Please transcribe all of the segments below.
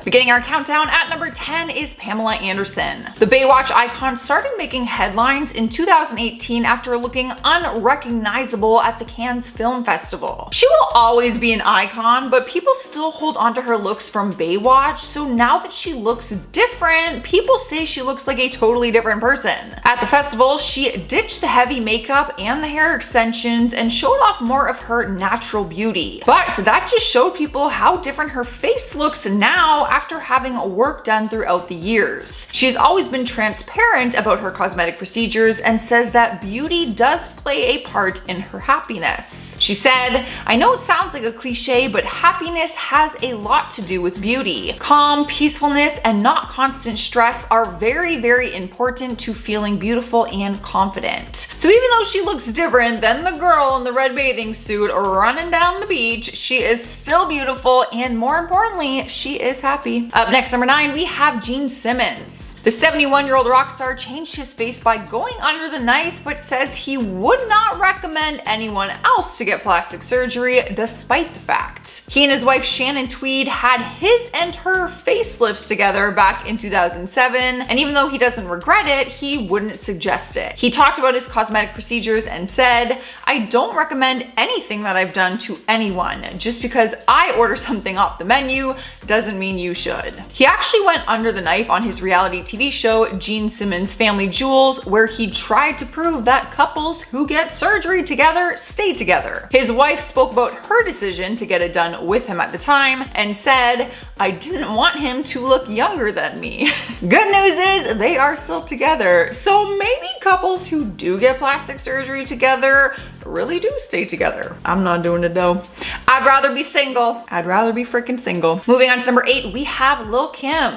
Beginning our countdown at number 10 is Pamela Anderson. The Baywatch icon started making headlines in 2018 after looking unrecognizable at the Cannes Film Festival. She will always be an icon, but people still hold on to her looks from Baywatch, so now that she looks different, people say she looks like a totally different person. At the festival, she ditched the heavy makeup and the hair extensions and showed off more of her natural beauty. But that just showed people how different her face looks now after having work done throughout the years. She's always been transparent about her cosmetic procedures and says that beauty does play a part in her happiness. She said, "I know it sounds like a cliche, but happiness has a lot to do with beauty. Calm, peacefulness, and not constant stress are very, very important to feeling beautiful and confident." So even though she looks different than the girl in the red bathing suit running down the beach, she is still beautiful, and more importantly, she is happy. Up next, number 9, we have Gene Simmons. The 71-year-old rock star changed his face by going under the knife, but says he would not recommend anyone else to get plastic surgery despite the fact. He and his wife Shannon Tweed had his and her facelifts together back in 2007, and even though he doesn't regret it, he wouldn't suggest it. He talked about his cosmetic procedures and said, "I don't recommend anything that I've done to anyone. Just because I order something off the menu doesn't mean you should." He actually went under the knife on his reality TV show Gene Simmons' Family Jewels, where he tried to prove that couples who get surgery together stay together. His wife spoke about her decision to get it done with him at the time and said, "I didn't want him to look younger than me." Good news is they are still together. So maybe couples who do get plastic surgery together really do stay together. I'm not doing it though. I'd rather be single. I'd rather be freaking single. Moving on to number 8, we have Lil Kim.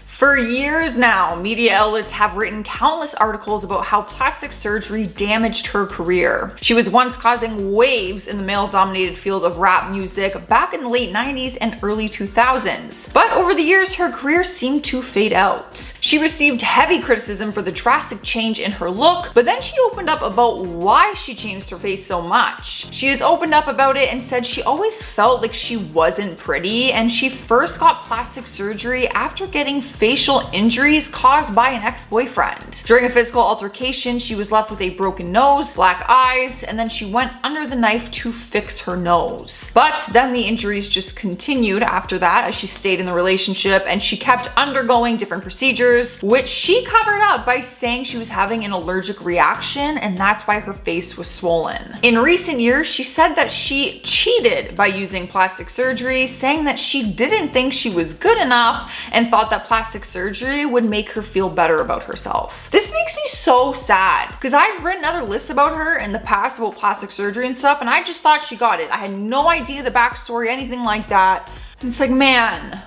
For years now, media outlets have written countless articles about how plastic surgery damaged her career. She was once causing waves in the male-dominated field of rap music back in the late 90s and early 2000s. But over the years, her career seemed to fade out. She received heavy criticism for the drastic change in her look, but then she opened up about why she changed her face so much. She has opened up about it and said she always felt like she wasn't pretty, and she first got plastic surgery after getting facial injuries caused by an ex-boyfriend. During a physical altercation, she was left with a broken nose, black eyes, and then she went under the knife to fix her nose. But then the injuries just continued after that as she stayed in the relationship, and she kept undergoing different procedures, which she covered up by saying she was having an allergic reaction, and that's why her face was swollen. In recent years, she said that she cheated by using plastic surgery, saying that she didn't think she was good enough and thought that plastic surgery would make her feel better about herself. This makes me so sad because I've written other lists about her in the past about plastic surgery and stuff, and I just thought she got it. I had no idea the backstory, anything like that. And it's like, man,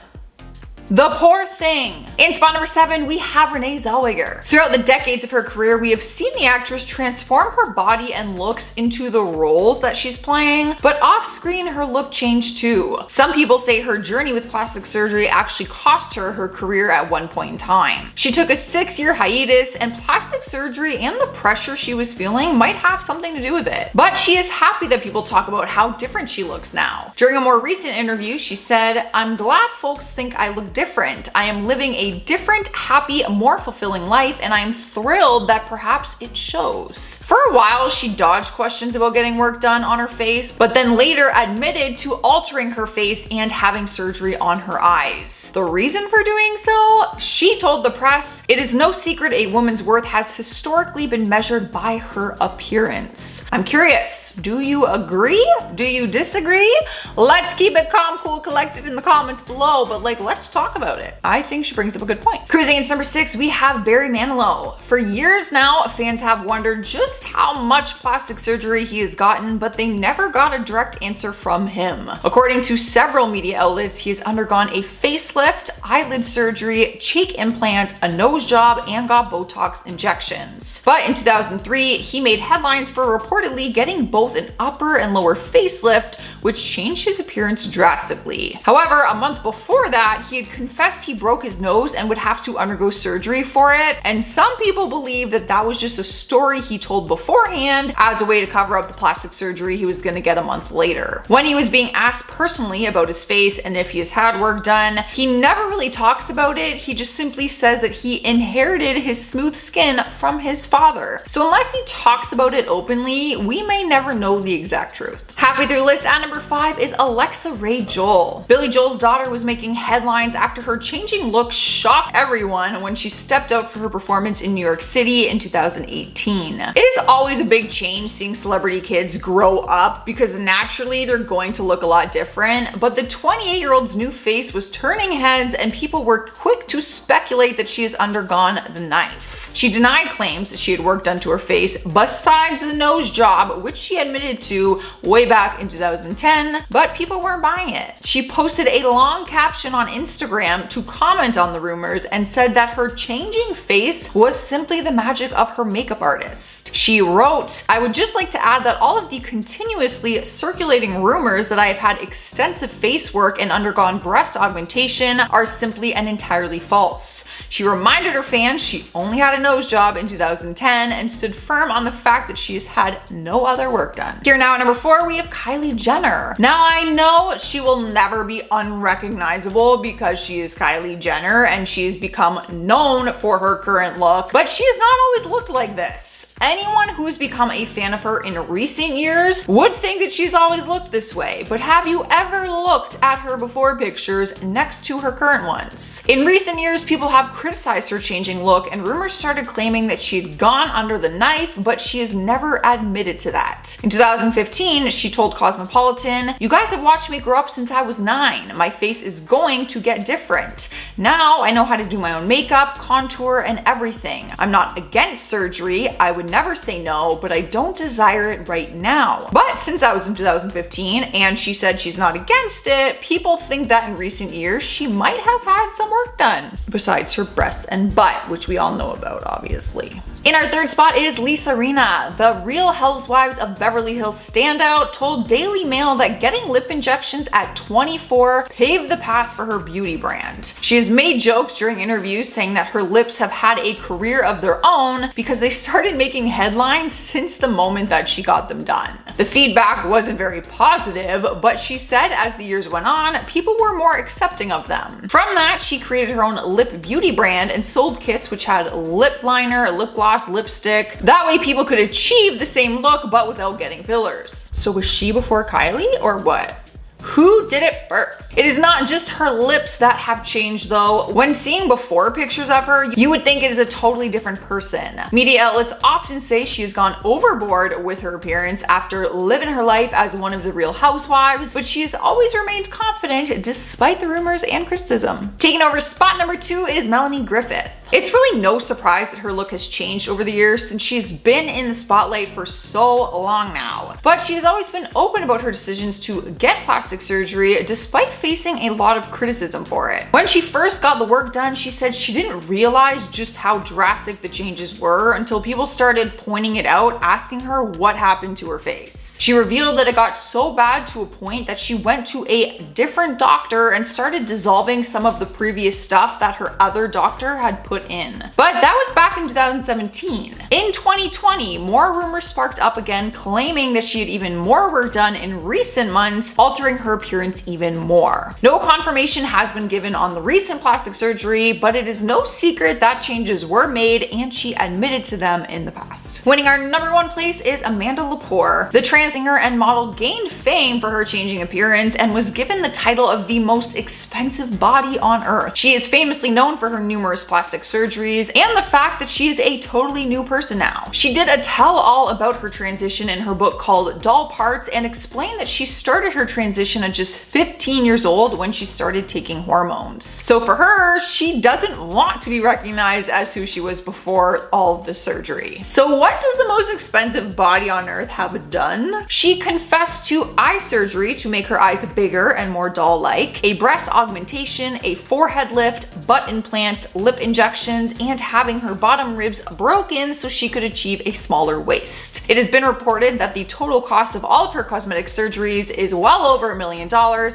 the poor thing. In spot number 7, we have Renee Zellweger. Throughout the decades of her career, we have seen the actress transform her body and looks into the roles that she's playing, but off screen, her look changed too. Some people say her journey with plastic surgery actually cost her her career at one point in time. She took a 6-year hiatus, and plastic surgery and the pressure she was feeling might have something to do with it. But she is happy that people talk about how different she looks now. During a more recent interview, she said, "I'm glad folks think I look different. I am living a different, happy, more fulfilling life, and I am thrilled that perhaps it shows." For a while, she dodged questions about getting work done on her face, but then later admitted to altering her face and having surgery on her eyes. The reason for doing so? She told the press, "It is no secret a woman's worth has historically been measured by her appearance." I'm curious, do you agree? Do you disagree? Let's keep it calm, cool, collected in the comments below, but let's talk about it. I think she brings up a good point. Cruising into number 6, we have Barry Manilow. For years now, fans have wondered just how much plastic surgery he has gotten, but they never got a direct answer from him. According to several media outlets, he has undergone a facelift, eyelid surgery, cheek implants, a nose job, and got Botox injections. But in 2003, he made headlines for reportedly getting both an upper and lower facelift, which changed his appearance drastically. However, a month before that, he had confessed he broke his nose and would have to undergo surgery for it. And some people believe that that was just a story he told beforehand as a way to cover up the plastic surgery he was going to get a month later. When he was being asked personally about his face and if he has had work done, he never really talks about it. He just simply says that he inherited his smooth skin from his father. So unless he talks about it openly, we may never know the exact truth. Halfway through the list at number 5 is Alexa Ray Joel. Billy Joel's daughter was making headlines after her changing look shocked everyone when she stepped out for her performance in New York City in 2018. It is always a big change seeing celebrity kids grow up because naturally they're going to look a lot different, but the 28-year-old's new face was turning heads and people were quick to speculate that she has undergone the knife. She denied claims that she had work done to her face besides the nose job, which she admitted to way back in 2010, but people weren't buying it. She posted a long caption on Instagram to comment on the rumors and said that her changing face was simply the magic of her makeup artist. She wrote, "I would just like to add that all of the continuously circulating rumors that I have had extensive face work and undergone breast augmentation are simply and entirely false." She reminded her fans she only had a nose job in 2010 and stood firm on the fact that she has had no other work done. Here now at number 4, we have Kylie Jenner. Now I know she will never be unrecognizable because she is Kylie Jenner and she has become known for her current look, but she has not always looked like this. Anyone who's become a fan of her in recent years would think that she's always looked this way, but have you ever looked at her before pictures next to her current ones? In recent years, people have criticized her changing look and rumors started claiming that she had gone under the knife, but she has never admitted to that. In 2015, she told Cosmopolitan, "You guys have watched me grow up since I was 9. My face is going to get different. Now I know how to do my own makeup, contour, and everything. I'm not against surgery. I would never say no, but I don't desire it right now." But since that was in 2015 and she said she's not against it, people think that in recent years she might have had some work done besides her breasts and butt, which we all know about, obviously. In our third spot is Lisa Rinna. The Real Housewives of Beverly Hills standout told Daily Mail that getting lip injections at 24 paved the path for her beauty brand. She has made jokes during interviews saying that her lips have had a career of their own because they started making headlines since the moment that she got them done. The feedback wasn't very positive, but she said as the years went on, people were more accepting of them. From that, she created her own lip beauty brand and sold kits which had lip liner, lip gloss, lipstick. That way people could achieve the same look but without getting fillers. So was she before Kylie or what? Who did it first? It is not just her lips that have changed though. When seeing before pictures of her, you would think it is a totally different person. Media outlets often say she has gone overboard with her appearance after living her life as one of the Real Housewives, but she has always remained confident despite the rumors and criticism. Taking over spot number 2 is Melanie Griffith. It's really no surprise that her look has changed over the years since she's been in the spotlight for so long now. But she has always been open about her decisions to get plastic surgery despite facing a lot of criticism for it. When she first got the work done, she said she didn't realize just how drastic the changes were until people started pointing it out, asking her what happened to her face. She revealed that it got so bad to a point that she went to a different doctor and started dissolving some of the previous stuff that her other doctor had put in. But that was back in 2017. In 2020, more rumors sparked up again claiming that she had even more work done in recent months, altering her appearance even more. No confirmation has been given on the recent plastic surgery, but it is no secret that changes were made and she admitted to them in the past. Winning our number 1 place is Amanda Lepore. The trans singer and model gained fame for her changing appearance and was given the title of the most expensive body on earth. She is famously known for her numerous plastic surgeries and the fact that she is a totally new person now. She did a tell-all about her transition in her book called Doll Parts and explained that she started her transition at just 15 years old when she started taking hormones. So for her, she doesn't want to be recognized as who she was before all of the surgery. So what does the most expensive body on earth have done? She confessed to eye surgery to make her eyes bigger and more doll-like, a breast augmentation, a forehead lift, butt implants, lip injections, and having her bottom ribs broken so she could achieve a smaller waist. It has been reported that the total cost of all of her cosmetic surgeries is well over $1 million,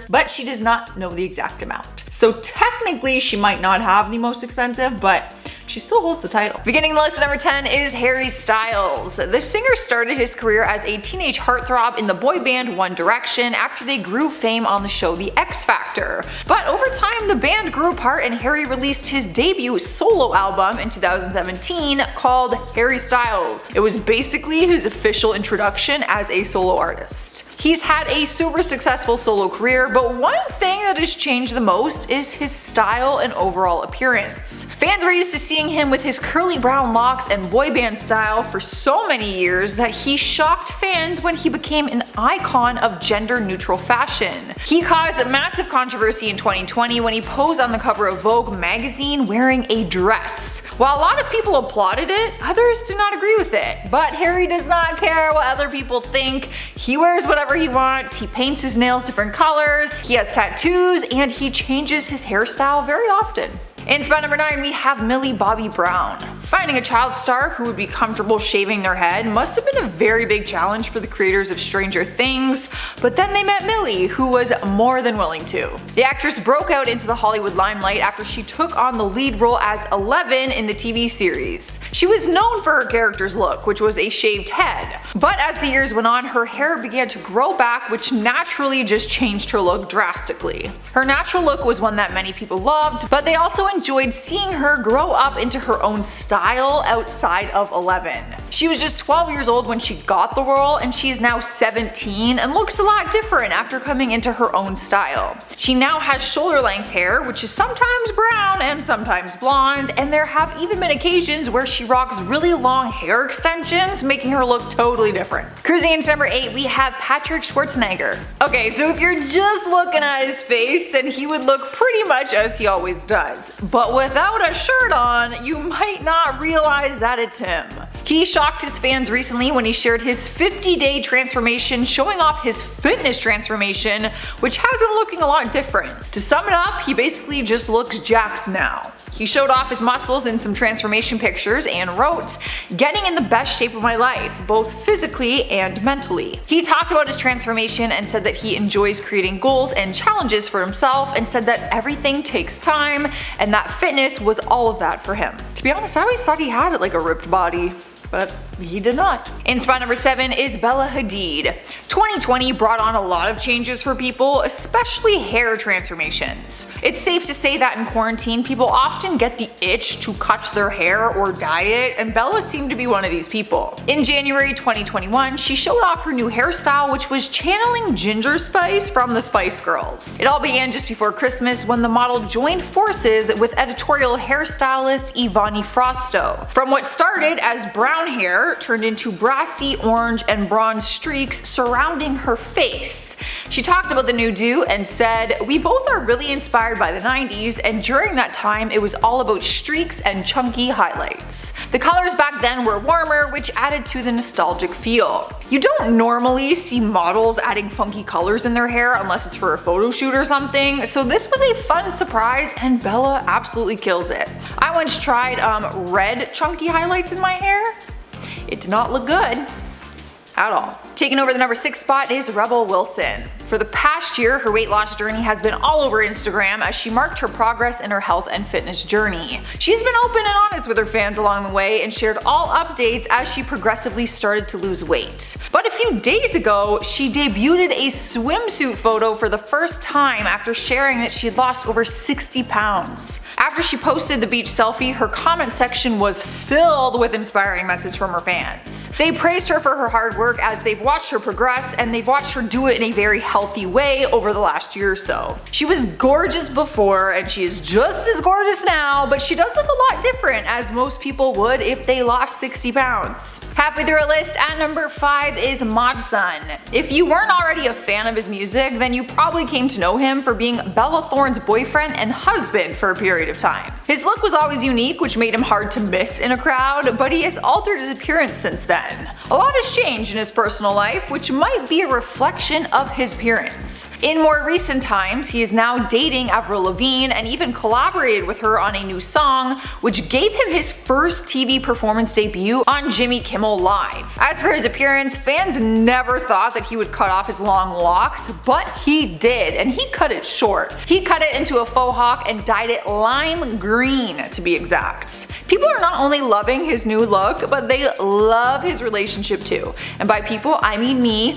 but she does not know the exact amount. So technically she might not have the most expensive, but she still holds the title. Beginning the list at number 10 is Harry Styles. The singer started his career as a teenage heartthrob in the boy band One Direction after they grew fame on the show The X Factor. But over time, the band grew apart and Harry released his debut solo album in 2017 called Harry Styles. It was basically his official introduction as a solo artist. He's had a super successful solo career, but one thing that has changed the most is his style and overall appearance. Fans were used to seeing him with his curly brown locks and boy band style for so many years that he shocked fans when he became an icon of gender-neutral fashion. He caused massive controversy in 2020 when he posed on the cover of Vogue magazine wearing a dress. While a lot of people applauded it, others did not agree with it. But Harry does not care what other people think. He wears whatever he wants, he paints his nails different colors, he has tattoos, and he changes his hairstyle very often. In spot number 9, we have Millie Bobby Brown. Finding a child star who would be comfortable shaving their head must have been a very big challenge for the creators of Stranger Things, but then they met Millie, who was more than willing to. The actress broke out into the Hollywood limelight after she took on the lead role as Eleven in the TV series. She was known for her character's look, which was a shaved head, but as the years went on, her hair began to grow back, which naturally just changed her look drastically. Her natural look was one that many people loved, but they also enjoyed seeing her grow up into her own style outside of Eleven. She was just 12 years old when she got the role, and she is now 17 and looks a lot different after coming into her own style. She now has shoulder-length hair, which is sometimes brown and sometimes blonde, and there have even been occasions where she rocks really long hair extensions, making her look totally different. Cruising into number 8, we have Patrick Schwarzenegger. Okay, so if you're just looking at his face, then he would look pretty much as he always does. But without a shirt on, you might not realize that it's him. He shocked his fans recently when he shared his 50-day transformation, showing off his fitness transformation, which has him looking a lot different. To sum it up, he basically just looks jacked now. He showed off his muscles in some transformation pictures and wrote, "Getting in the best shape of my life, both physically and mentally." He talked about his transformation and said that he enjoys creating goals and challenges for himself, and said that everything takes time and that fitness was all of that for him. To be honest, I always thought he had like a ripped body, but he did not. In spot number 7 is Bella Hadid. 2020 brought on a lot of changes for people, especially hair transformations. It's safe to say that in quarantine, people often get the itch to cut their hair or dye it, and Bella seemed to be one of these people. In January 2021, she showed off her new hairstyle, which was channeling Ginger Spice from the Spice Girls. It all began just before Christmas when the model joined forces with editorial hairstylist Ivani Frosto. From what started as brown hair turned into brassy orange and bronze streaks surrounding her face. She talked about the new do and said, "We both are really inspired by the 90s, and during that time it was all about streaks and chunky highlights. The colors back then were warmer, which added to the nostalgic feel." You don't normally see models adding funky colors in their hair unless it's for a photo shoot or something, so this was a fun surprise and Bella absolutely kills it. I once tried red chunky highlights in my hair. It did not look good at all. Taking over the number 6 spot is Rebel Wilson. For the past year, her weight loss journey has been all over Instagram as she marked her progress in her health and fitness journey. She's been open and honest with her fans along the way and shared all updates as she progressively started to lose weight. But a few days ago, she debuted a swimsuit photo for the first time after sharing that she had lost over 60 pounds. After she posted the beach selfie, her comment section was filled with inspiring messages from her fans. They praised her for her hard work as they've watched her progress, and they've watched her do it in a very healthy way over the last year or so. She was gorgeous before and she is just as gorgeous now, but she does look a lot different, as most people would if they lost 60 pounds. Halfway through our list at number 5 is Modson. If you weren't already a fan of his music, then you probably came to know him for being Bella Thorne's boyfriend and husband for a period of time. His look was always unique, which made him hard to miss in a crowd, but he has altered his appearance since then. A lot has changed in his personal life, which might be a reflection of his appearance. In more recent times, he is now dating Avril Lavigne and even collaborated with her on a new song, which gave him his first TV performance debut on Jimmy Kimmel Live. As for his appearance, fans never thought that he would cut off his long locks, but he did, and he cut it short. He cut it into a faux hawk and dyed it lime green, to be exact. People are not only loving his new look, but they love his relationship too. And by people, I mean me.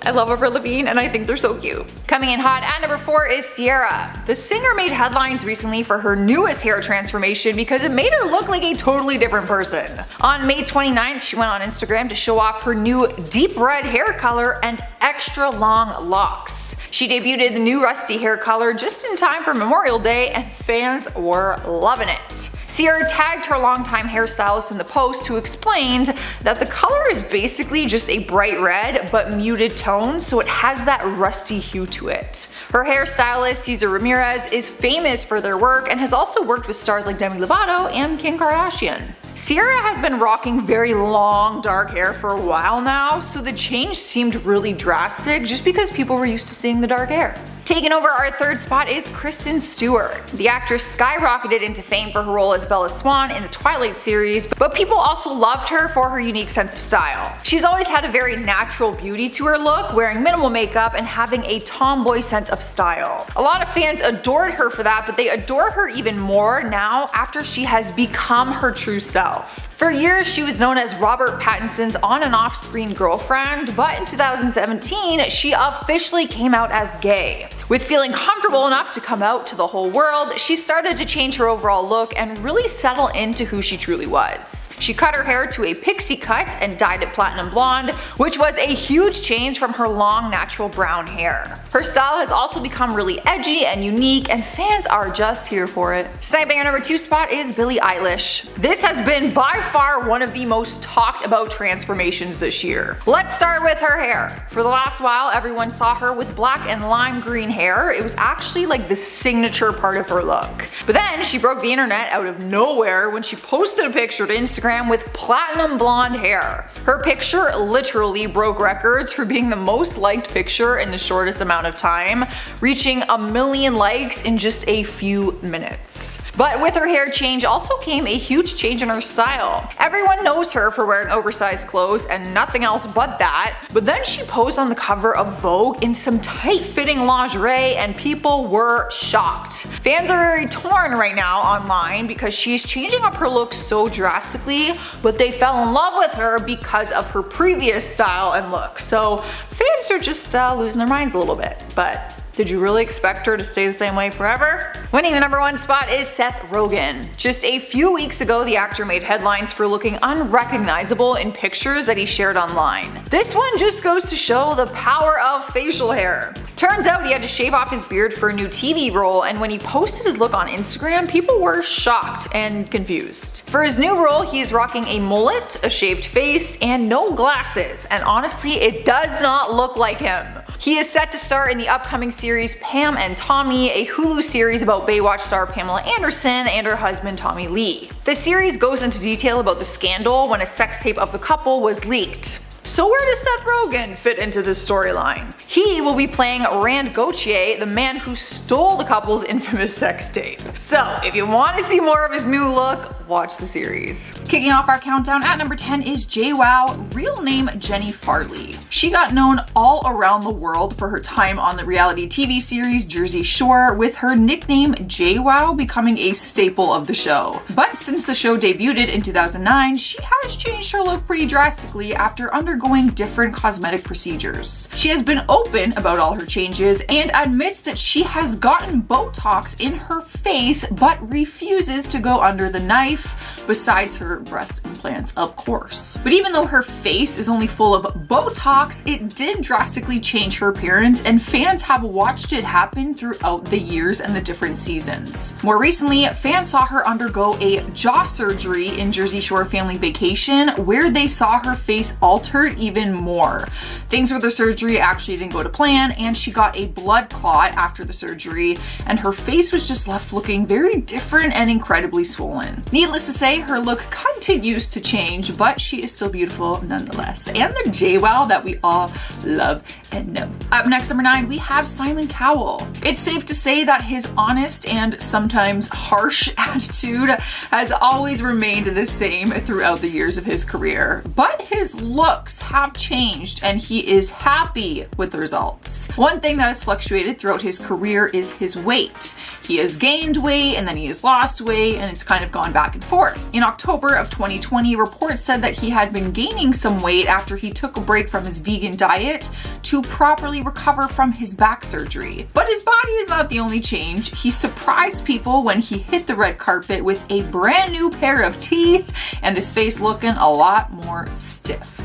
I love Avril Lavigne and I think they're so cute. Coming in hot at number 4 is Ciara. The singer made headlines recently for her newest hair transformation because it made her look like a totally different person. On May 29th, she went on Instagram to show off her new deep red hair color and extra long locks. She debuted the new rusty hair color just in time for Memorial Day and fans were loving it. Ciara tagged her longtime hairstylist in the post, who explained that the color is basically just a bright red but muted tone, so it has that rusty hue to it. Her hairstylist, Cesar Ramirez, is famous for their work and has also worked with stars like Demi Lovato and Kim Kardashian. Ciara has been rocking very long dark hair for a while now, so the change seemed really drastic just because people were used to seeing the dark hair. Taking over our third spot is Kristen Stewart. The actress skyrocketed into fame for her role as Bella Swan in the Twilight series, but people also loved her for her unique sense of style. She's always had a very natural beauty to her look, wearing minimal makeup and having a tomboy sense of style. A lot of fans adored her for that, but they adore her even more now after she has become her true self. For years, she was known as Robert Pattinson's on and off screen girlfriend, but in 2017, she officially came out as gay. With feeling comfortable enough to come out to the whole world, she started to change her overall look and really settle into who she truly was. She cut her hair to a pixie cut and dyed it platinum blonde, which was a huge change from her long natural brown hair. Her style has also become really edgy and unique, and fans are just here for it. Sniping our number 2 spot is Billie Eilish. This has been by far one of the most talked about transformations this year. Let's start with her hair. For the last while, everyone saw her with black and lime green hair. It was actually like the signature part of her look. But then she broke the internet out of nowhere when she posted a picture to Instagram with platinum blonde hair. Her picture literally broke records for being the most liked picture in the shortest amount of time, reaching 1 million likes in just a few minutes. But with her hair change also came a huge change in her style. Everyone knows her for wearing oversized clothes and nothing else but that, but then she posed on the cover of Vogue in some tight-fitting lingerie and people were shocked. Fans are very torn right now online because she's changing up her look so drastically, but they fell in love with her because of her previous style and look. So fans are just losing their minds a little bit, but did you really expect her to stay the same way forever? Winning the number 1 spot is Seth Rogen. Just a few weeks ago, the actor made headlines for looking unrecognizable in pictures that he shared online. This one just goes to show the power of facial hair. Turns out he had to shave off his beard for a new TV role, and when he posted his look on Instagram, people were shocked and confused. For his new role, he is rocking a mullet, a shaved face, and no glasses, and honestly, it does not look like him. He is set to star in the upcoming series Pam and Tommy, a Hulu series about Baywatch star Pamela Anderson and her husband Tommy Lee. The series goes into detail about the scandal when a sex tape of the couple was leaked. So where does Seth Rogen fit into this storyline? He will be playing Rand Gauthier, the man who stole the couple's infamous sex tape. So if you want to see more of his new look, watch the series. Kicking off our countdown at number 10 is JWoww, real name Jenny Farley. She got known all around the world for her time on the reality TV series Jersey Shore, with her nickname JWoww becoming a staple of the show. But since the show debuted in 2009, she has changed her look pretty drastically after undergoing different cosmetic procedures. She has been open about all her changes and admits that she has gotten Botox in her face but refuses to go under the knife besides her breast implants, of course. But even though her face is only full of Botox, it did drastically change her appearance, and fans have watched it happen throughout the years and the different seasons. More recently, fans saw her undergo a jaw surgery in Jersey Shore Family Vacation, where they saw her face altered even more. Things with the surgery actually didn't go to plan, and she got a blood clot after the surgery, and her face was just left looking very different and incredibly swollen. Needless to say, her look continues to change, but she is still beautiful nonetheless, and the JWoww that we all love and know. Up next, number 9, we have Simon Cowell. It's safe to say that his honest and sometimes harsh attitude has always remained the same throughout the years of his career, but his looks have changed and he is happy with the results. One thing that has fluctuated throughout his career is his weight. He has gained weight and then he has lost weight, and it's kind of gone back and forth. In October of 2020, reports said that he had been gaining some weight after he took a break from his vegan diet to properly recover from his back surgery. But his body is not the only change. He surprised people when he hit the red carpet with a brand new pair of teeth and his face looking a lot more stiff.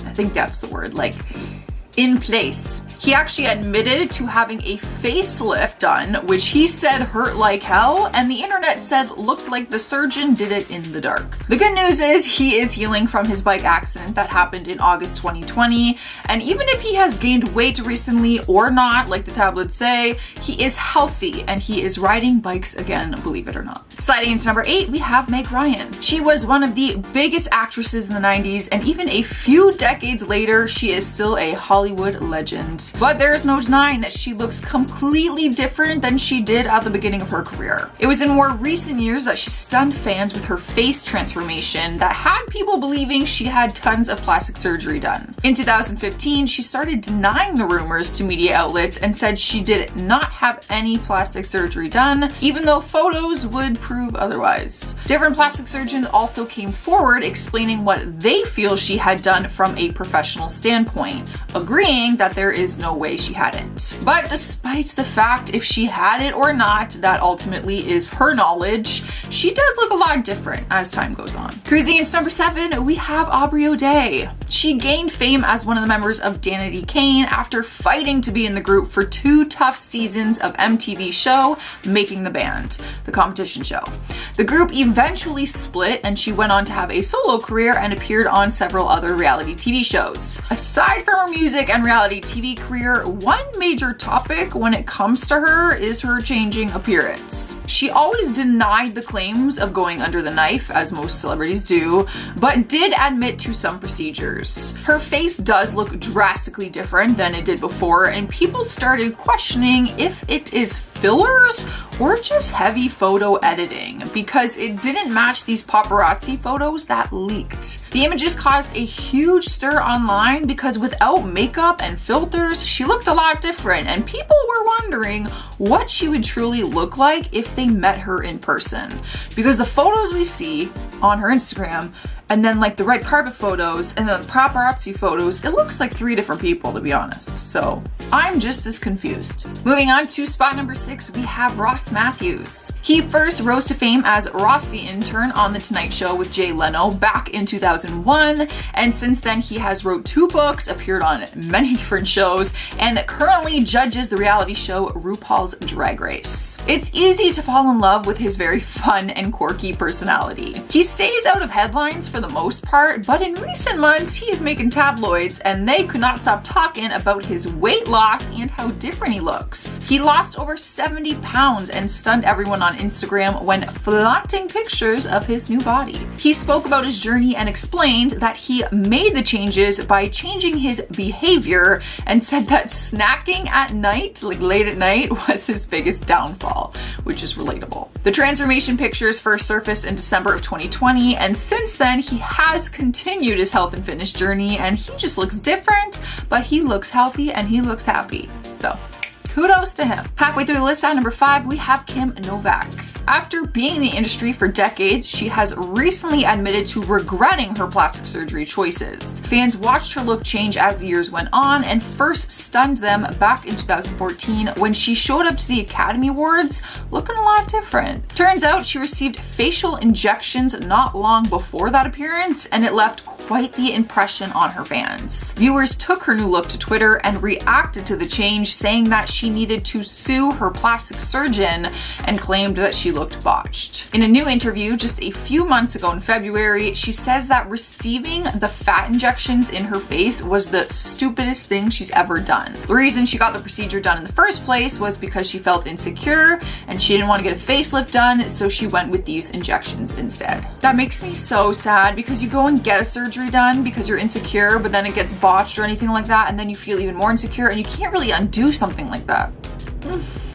I think that's the word, like in place. He actually admitted to having a facelift done, which he said hurt like hell, and the internet said looked like the surgeon did it in the dark. The good news is he is healing from his bike accident that happened in August 2020, and even if he has gained weight recently or not, like the tablets say, he is healthy and he is riding bikes again, believe it or not. Sliding into number 8, we have Meg Ryan. She was one of the biggest actresses in the 90s, and even a few decades later, she is still a Hollywood legend. But there is no denying that she looks completely different than she did at the beginning of her career. It was in more recent years that she stunned fans with her face transformation that had people believing she had tons of plastic surgery done. In 2015, she started denying the rumors to media outlets and said she did not have any plastic surgery done, even though photos would prove otherwise. Different plastic surgeons also came forward explaining what they feel she had done from a professional standpoint, agreeing that there is no way she hadn't. But despite the fact if she had it or not, that ultimately is her knowledge, she does look a lot different as time goes on. Cruising into number 7, we have Aubrey O'Day. She gained fame as one of the members of Danity Kane after fighting to be in the group for 2 tough seasons of MTV show Making the Band, the competition show. The group eventually split and she went on to have a solo career and appeared on several other reality TV shows. Aside from her music and reality TV career, one major topic when it comes to her is her changing appearance. She always denied the claims of going under the knife, as most celebrities do, but did admit to some procedures. Her face does look drastically different than it did before, and people started questioning if it is fillers or just heavy photo editing, because it didn't match these paparazzi photos that leaked. The images caused a huge stir online because without makeup and filters, she looked a lot different, and people were wondering what she would truly look like if they met her in person. Because the photos we see on her Instagram, and then like the red carpet photos, and then the paparazzi photos, it looks like 3 different people, to be honest. So I'm just as confused. Moving on to spot number 6, we have Ross Matthews. He first rose to fame as Ross the intern on The Tonight Show with Jay Leno back in 2001, and since then he has wrote 2 books, appeared on many different shows, and currently judges the reality show RuPaul's Drag Race. It's easy to fall in love with his very fun and quirky personality. He stays out of headlines for the most part, but in recent months he is making tabloids and they could not stop talking about his weight loss and how different he looks. He lost over 70 pounds and stunned everyone on Instagram when flaunting pictures of his new body. He spoke about his journey and explained that he made the changes by changing his behavior, and said that snacking at night, like late at night, was his biggest downfall, which is relatable. The transformation pictures first surfaced in December of 2020, and since then he has continued his health and fitness journey, and he just looks different, but he looks healthy and he looks happy. So kudos to him. Halfway through the list at number 5, we have Kim Novak. After being in the industry for decades, she has recently admitted to regretting her plastic surgery choices. Fans watched her look change as the years went on and first stunned them back in 2014 when she showed up to the Academy Awards looking a lot different. Turns out she received facial injections not long before that appearance, and it left quite the impression on her fans. Viewers took her new look to Twitter and reacted to the change, saying that she needed to sue her plastic surgeon and claimed that she looked botched. In a new interview just a few months ago in February, she says that receiving the fat injections in her face was the stupidest thing she's ever done. The reason she got the procedure done in the first place was because she felt insecure and she didn't want to get a facelift done, so she went with these injections instead. That makes me so sad because you go and get a surgery done because you're insecure, but then it gets botched or anything like that, and then you feel even more insecure, and you can't really undo something like that.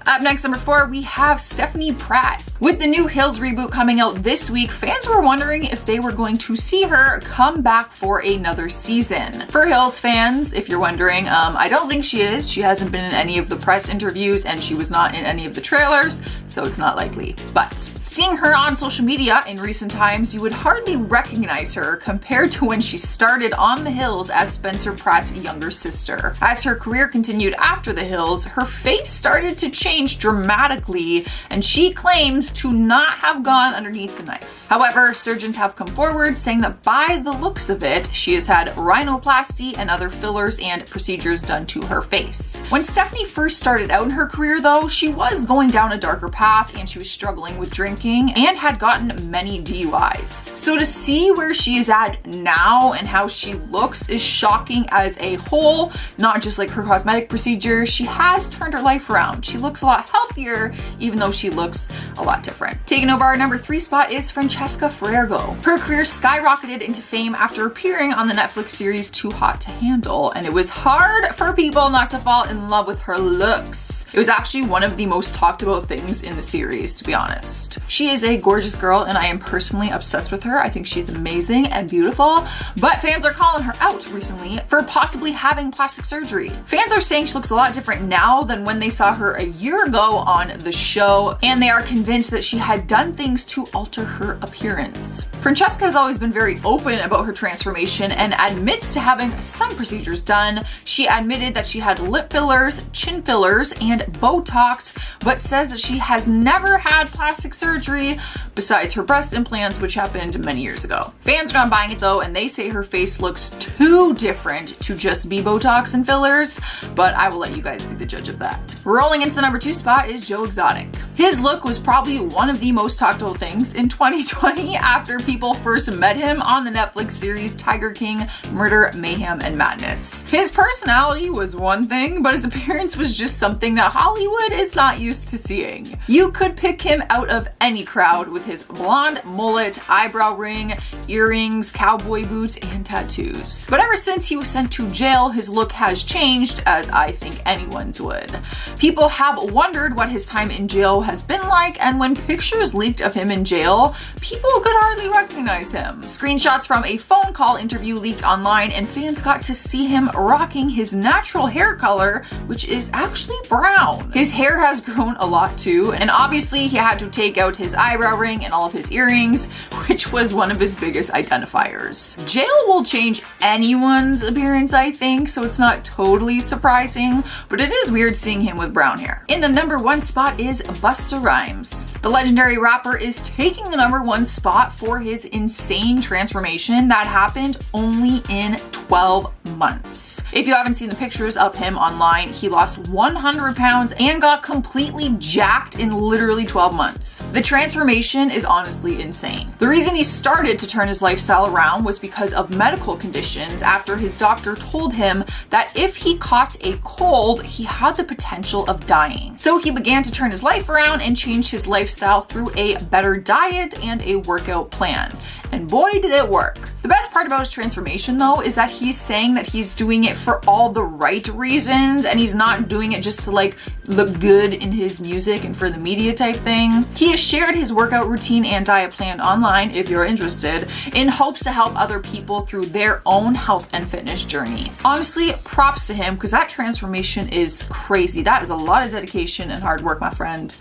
Up next, number 4, we have Stephanie Pratt. With the new Hills reboot coming out this week, fans were wondering if they were going to see her come back for another season. For Hills fans, if you're wondering, I don't think she is. She hasn't been in any of the press interviews and she was not in any of the trailers, so it's not likely. But seeing her on social media in recent times, you would hardly recognize her compared to when she started on The Hills as Spencer Pratt's younger sister. As her career continued after The Hills, her face started to change dramatically, and she claims to not have gone underneath the knife. However, surgeons have come forward saying that by the looks of it, she has had rhinoplasty and other fillers and procedures done to her face. When Stephanie first started out in her career though, she was going down a darker path and she was struggling with drinking and had gotten many DUIs. So to see where she is at now and how she looks is shocking as a whole, not just like her cosmetic procedure. She has turned her life around. She looks a lot healthier, even though she looks a lot different. Taking over our number 3 spot is Francesca Farago. Her career skyrocketed into fame after appearing on the Netflix series Too Hot to Handle, and it was hard for people not to fall in love with her looks. It was actually one of the most talked about things in the series, to be honest. She is a gorgeous girl and I am personally obsessed with her. I think she's amazing and beautiful, but fans are calling her out recently for possibly having plastic surgery. Fans are saying she looks a lot different now than when they saw her a year ago on the show, and they are convinced that she had done things to alter her appearance. Francesca has always been very open about her transformation and admits to having some procedures done. She admitted that she had lip fillers, chin fillers, and Botox, but says that she has never had plastic surgery besides her breast implants, which happened many years ago. Fans are not buying it though, and they say her face looks too different to just be Botox and fillers, but I will let you guys be the judge of that. Rolling into the number 2 spot is Joe Exotic. His look was probably one of the most talked about things in 2020 after people first met him on the Netflix series Tiger King, Murder, Mayhem, and Madness. His personality was one thing, but his appearance was just something that Hollywood is not used to seeing. You could pick him out of any crowd with his blonde mullet, eyebrow ring, earrings, cowboy boots, and tattoos. But ever since he was sent to jail, his look has changed, as I think anyone's would. People have wondered what his time in jail has been like, and when pictures leaked of him in jail, people could hardly recognize him. Screenshots from a phone call interview leaked online, and fans got to see him rocking his natural hair color, which is actually brown. His hair has grown a lot too, and obviously he had to take out his eyebrow ring and all of his earrings, which was one of his biggest identifiers. Jail will change anyone's appearance, I think, so it's not totally surprising, but it is weird seeing him with brown hair. In the number 1 spot is Busta Rhymes. The legendary rapper is taking the number 1 spot for his insane transformation that happened only in 12 months. If you haven't seen the pictures of him online, he lost 100 pounds and got completely jacked in literally 12 months. The transformation is honestly insane. The reason he started to turn his lifestyle around was because of medical conditions after his doctor told him that if he caught a cold, he had the potential of dying. So he began to turn his life around and change his lifestyle through a better diet and a workout plan. And boy, did it work. The best part about his transformation though is that he's saying that he's doing it for all the right reasons and he's not doing it just to like look good in his music and for the media type thing. He has shared his workout routine and diet plan online if you're interested, in hopes to help other people through their own health and fitness journey. Honestly, props to him because that transformation is crazy. That is a lot of dedication and hard work, my friend.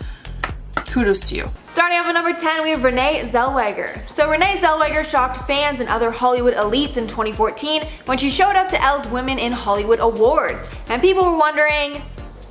kudos to you. Starting off at number 10, we have Renee Zellweger. So Renee Zellweger shocked fans and other Hollywood elites in 2014 when she showed up to Elle's Women in Hollywood Awards. And people were wondering,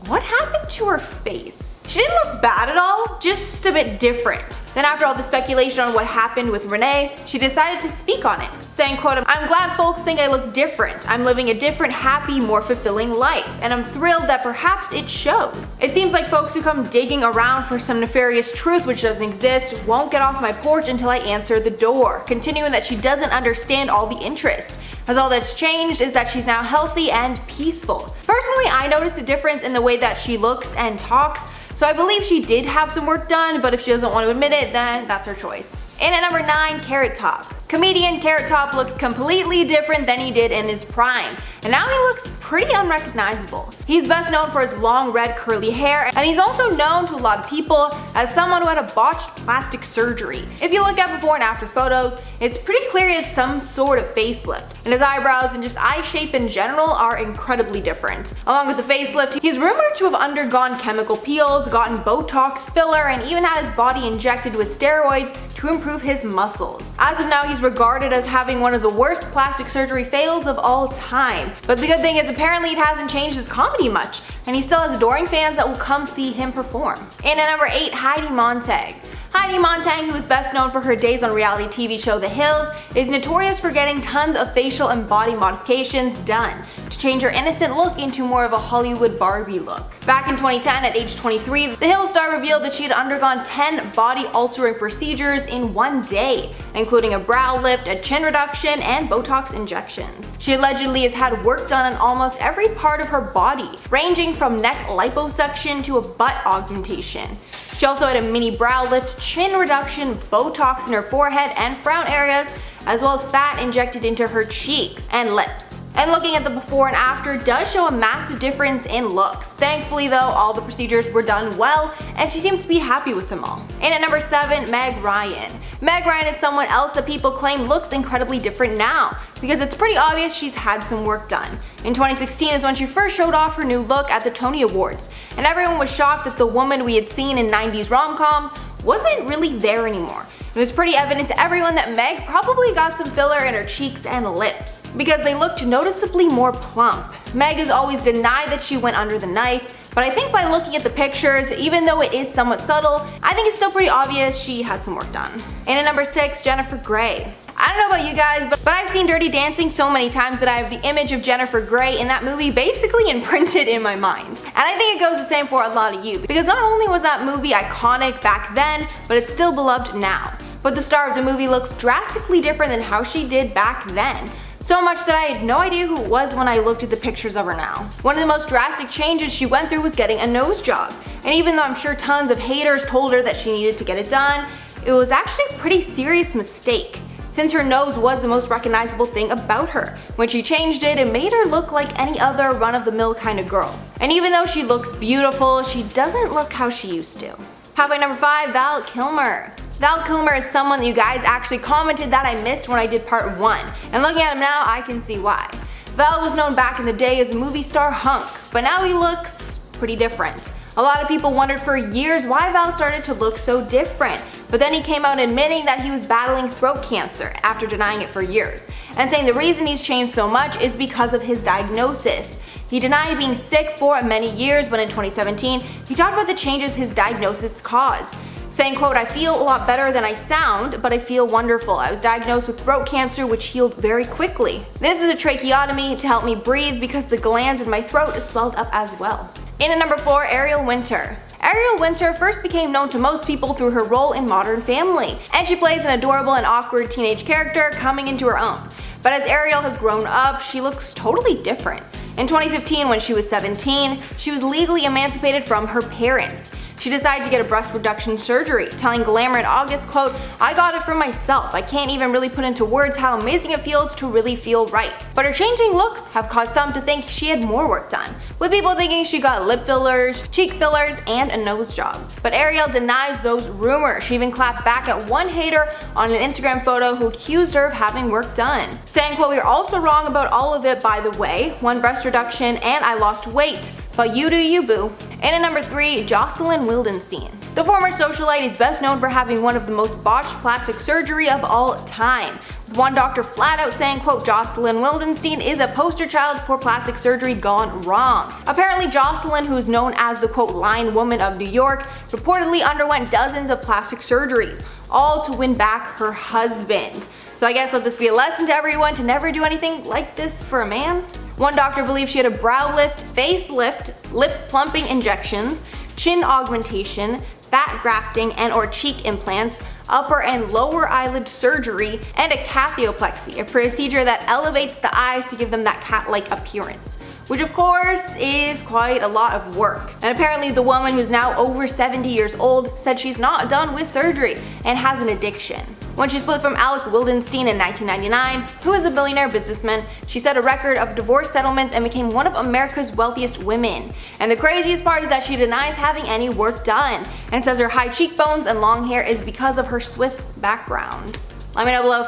what happened to her face? She didn't look bad at all, just a bit different. Then after all the speculation on what happened with Renee, she decided to speak on it, saying, quote, "I'm glad folks think I look different. I'm living a different, happy, more fulfilling life, and I'm thrilled that perhaps it shows. It seems like folks who come digging around for some nefarious truth which doesn't exist won't get off my porch until I answer the door," continuing that she doesn't understand all the interest, as all that's changed is that she's now healthy and peaceful. Personally, I noticed a difference in the way that she looks and talks, so I believe she did have some work done, but if she doesn't want to admit it, then that's her choice. And at number 9, Carrot Top. Comedian Carrot Top looks completely different than he did in his prime, and now he looks pretty unrecognizable. He's best known for his long red curly hair, and he's also known to a lot of people as someone who had a botched plastic surgery. If you look at before and after photos, it's pretty clear he had some sort of facelift, and his eyebrows and just eye shape in general are incredibly different. Along with the facelift, he's rumored to have undergone chemical peels, gotten Botox, filler, and even had his body injected with steroids to improve his muscles. As of now, he's regarded as having one of the worst plastic surgery fails of all time. But the good thing is apparently it hasn't changed his comedy much, and he still has adoring fans that will come see him perform. And at number 8, Heidi Montag. Heidi Montag, who is best known for her days on reality TV show The Hills, is notorious for getting tons of facial and body modifications done to change her innocent look into more of a Hollywood Barbie look. Back in 2010, at age 23, The Hills star revealed that she had undergone 10 body-altering procedures in one day, including a brow lift, a chin reduction, and Botox injections. She allegedly has had work done on almost every part of her body, ranging from neck liposuction to a butt augmentation. She also had a mini brow lift, chin reduction, Botox in her forehead and frown areas, as well as fat injected into her cheeks and lips. And looking at the before and after does show a massive difference in looks. Thankfully though, all the procedures were done well, and she seems to be happy with them all. And at number 7, Meg Ryan. Meg Ryan is someone else that people claim looks incredibly different now, because it's pretty obvious she's had some work done. In 2016 is when she first showed off her new look at the Tony Awards, and everyone was shocked that the woman we had seen in 90s rom-coms wasn't really there anymore. It was pretty evident to everyone that Meg probably got some filler in her cheeks and lips, because they looked noticeably more plump. Meg has always denied that she went under the knife, but I think by looking at the pictures, even though it is somewhat subtle, I think it's still pretty obvious she had some work done. And at number 6, Jennifer Grey. I don't know about you guys, but I've seen Dirty Dancing so many times that I have the image of Jennifer Grey in that movie basically imprinted in my mind. And I think it goes the same for a lot of you, because not only was that movie iconic back then, but it's still beloved now. But the star of the movie looks drastically different than how she did back then. So much that I had no idea who it was when I looked at the pictures of her now. One of the most drastic changes she went through was getting a nose job. And even though I'm sure tons of haters told her that she needed to get it done, it was actually a pretty serious mistake, since her nose was the most recognizable thing about her. When she changed it, it made her look like any other run-of-the-mill kind of girl. And even though she looks beautiful, she doesn't look how she used to. How about number 5, Val Kilmer. Val Kilmer is someone that you guys actually commented that I missed when I did part 1, and looking at him now, I can see why. Val was known back in the day as a movie star hunk, but now he looks pretty different. A lot of people wondered for years why Val started to look so different, but then he came out admitting that he was battling throat cancer after denying it for years, and saying the reason he's changed so much is because of his diagnosis. He denied being sick for many years, but in 2017, he talked about the changes his diagnosis caused, saying, quote, "I feel a lot better than I sound, but I feel wonderful. I was diagnosed with throat cancer, which healed very quickly. This is a tracheotomy to help me breathe because the glands in my throat swelled up as well." In at number 4, Ariel Winter. Ariel Winter first became known to most people through her role in Modern Family, and she plays an adorable and awkward teenage character coming into her own. But as Ariel has grown up, she looks totally different. In 2015, when she was 17, she was legally emancipated from her parents. She decided to get a breast reduction surgery, telling Glamour in August, quote, "I got it for myself. I can't even really put into words how amazing it feels to really feel right." But her changing looks have caused some to think she had more work done, with people thinking she got lip fillers, cheek fillers, and a nose job. But Ariel denies those rumors. She even clapped back at one hater on an Instagram photo who accused her of having work done, saying, quote, "We're also wrong about all of it, by the way. One breast reduction and I lost weight. but you do you, boo. And at number 3, Jocelyn Wildenstein. The former socialite is best known for having one of the most botched plastic surgery of all time, with one doctor flat out saying, quote, Jocelyn Wildenstein is a poster child for plastic surgery gone wrong. Apparently Jocelyn, who's known as the, quote, Lion Woman of New York, reportedly underwent dozens of plastic surgeries, all to win back her husband. So I guess let this be a lesson to everyone to never do anything like this for a man. One doctor believes she had a brow lift, face lift, lip plumping injections, chin augmentation, fat grafting and or cheek implants, upper and lower eyelid surgery, and a catheoplexy, a procedure that elevates the eyes to give them that cat-like appearance, which of course is quite a lot of work. And apparently the woman, who's now over 70 years old, said she's not done with surgery and has an addiction. When she split from Alec Wildenstein in 1999, who is a billionaire businessman, she set a record of divorce settlements and became one of America's wealthiest women. And the craziest part is that she denies having any work done and says her high cheekbones and long hair is because of her Swiss background. Let me know below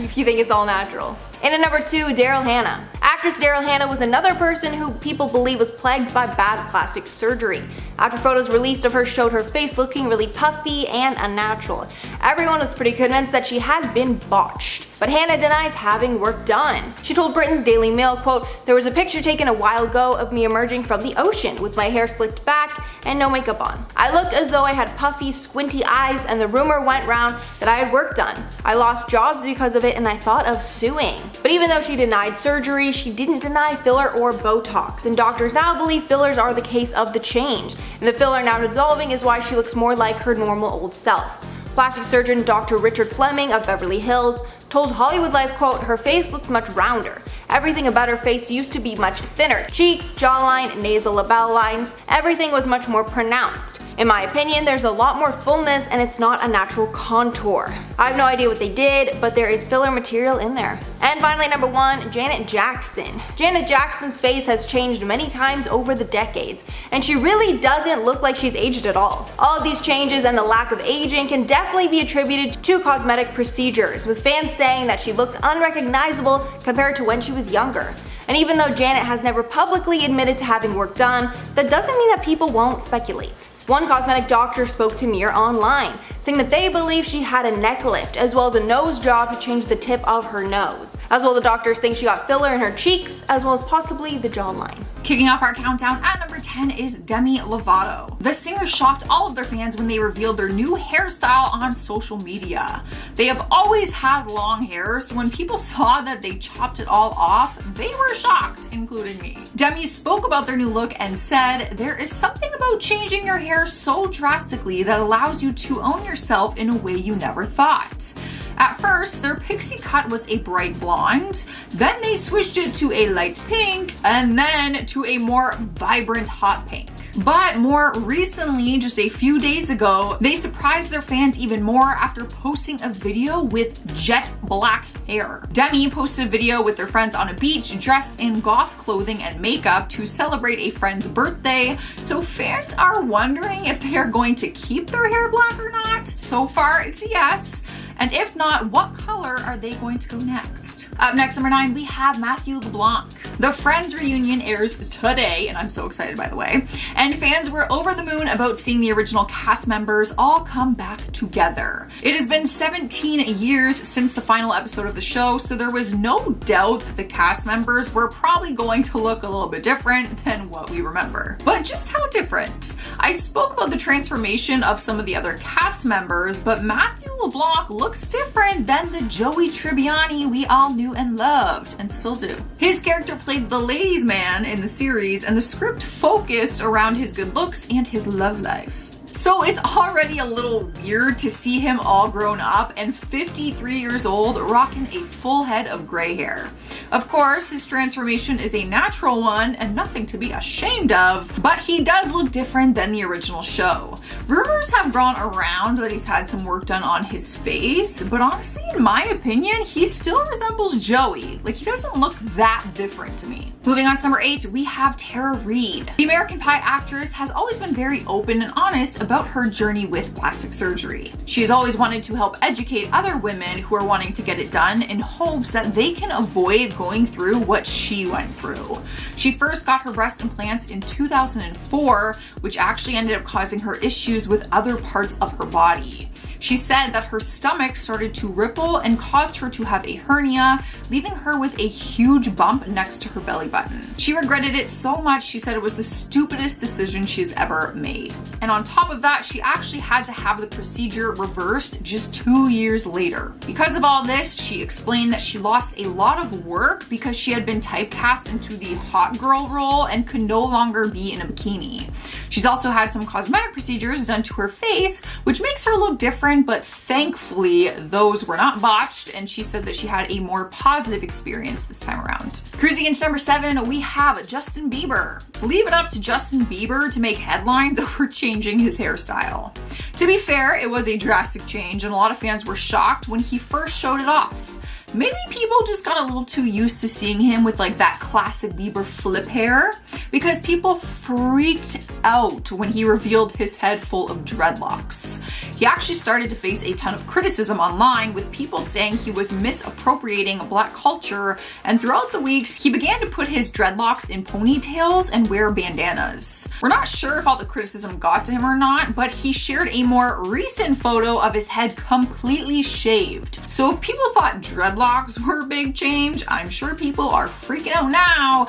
if you think it's all natural. And at number 2, Daryl Hannah. Actress Daryl Hannah was another person who people believe was plagued by bad plastic surgery. After photos released of her showed her face looking really puffy and unnatural, everyone was pretty convinced that she had been botched. But Hannah denies having work done. She told Britain's Daily Mail, quote, there was a picture taken a while ago of me emerging from the ocean with my hair slicked back and no makeup on. I looked as though I had puffy, squinty eyes and the rumor went round that I had work done. I lost jobs because of it and I thought of suing. But even though she denied surgery, she didn't deny filler or Botox, and doctors now believe fillers are the case of the change, and the filler now dissolving is why she looks more like her normal old self. Plastic surgeon Dr. Richard Fleming of Beverly Hills told Hollywood Life, quote, her face looks much rounder. Everything about her face used to be much thinner. Cheeks, jawline, nasal label lines, everything was much more pronounced. In my opinion, there's a lot more fullness and it's not a natural contour. I have no idea what they did, but there is filler material in there. And finally, number 1, Janet Jackson. Janet Jackson's face has changed many times over the decades, and she really doesn't look like she's aged at all. All of these changes and the lack of aging can definitely be attributed to cosmetic procedures, with fans saying that she looks unrecognizable compared to when she was younger. And even though Janet has never publicly admitted to having work done, that doesn't mean that people won't speculate. One cosmetic doctor spoke to Mirror Online, saying that they believe she had a neck lift as well as a nose job to change the tip of her nose. As well, the doctors think she got filler in her cheeks as well as possibly the jawline. Kicking off our countdown at number 10 is Demi Lovato. The singer shocked all of their fans when they revealed their new hairstyle on social media. They have always had long hair, so when people saw that they chopped it all off, they were shocked, including me. Demi spoke about their new look and said, there is something about changing your hair so drastically that allows you to own yourself in a way you never thought. At first, their pixie cut was a bright blonde, then they switched it to a light pink, and then to a more vibrant hot pink. But more recently, just a few days ago, they surprised their fans even more after posting a video with jet black hair. Demi posted a video with their friends on a beach dressed in goth clothing and makeup to celebrate a friend's birthday, so fans are wondering if they are going to keep their hair black or not. So far, it's a yes. And if not, what color are they going to go next? Up next, number 9, we have Matthew LeBlanc. The Friends reunion airs today, and I'm so excited, by the way. And fans were over the moon about seeing the original cast members all come back together. It has been 17 years since the final episode of the show, so there was no doubt that the cast members were probably going to look a little bit different than what we remember. But just how different? I spoke about the transformation of some of the other cast members, but Matthew LeBlanc looks different than the Joey Tribbiani we all knew and loved, and still do. His character played the ladies' man in the series, and the script focused around his good looks and his love life. So it's already a little weird to see him all grown up and 53 years old rocking a full head of gray hair. Of course, his transformation is a natural one and nothing to be ashamed of, but he does look different than the original show. Rumors have gone around that he's had some work done on his face, but honestly, in my opinion, he still resembles Joey. Like, he doesn't look that different to me. Moving on to number 8, we have Tara Reid. The American Pie actress has always been very open and honest about her journey with plastic surgery. She has always wanted to help educate other women who are wanting to get it done in hopes that they can avoid going through what she went through. She first got her breast implants in 2004, which actually ended up causing her issues with other parts of her body. She said that her stomach started to ripple and caused her to have a hernia, leaving her with a huge bump next to her belly button. She regretted it so much, she said it was the stupidest decision she's ever made. And on top of that, she actually had to have the procedure reversed just 2 years later. Because of all this, she explained that she lost a lot of work because she had been typecast into the hot girl role and could no longer be in a bikini. She's also had some cosmetic procedures done to her face, which makes her look different, but thankfully those were not botched, and she said that she had a more positive experience this time around. Cruising into number 7, we have Justin Bieber. Leave it up to Justin Bieber to make headlines over changing his hairstyle. To be fair, it was a drastic change, and a lot of fans were shocked when he first showed it off. Maybe people just got a little too used to seeing him with like that classic Bieber flip hair, because people freaked out when he revealed his head full of dreadlocks. He actually started to face a ton of criticism online, with people saying he was misappropriating Black culture, and throughout the weeks he began to put his dreadlocks in ponytails and wear bandanas. We're not sure if all the criticism got to him or not, but he shared a more recent photo of his head completely shaved. So if people thought dreadlocks were a big change, I'm sure people are freaking out now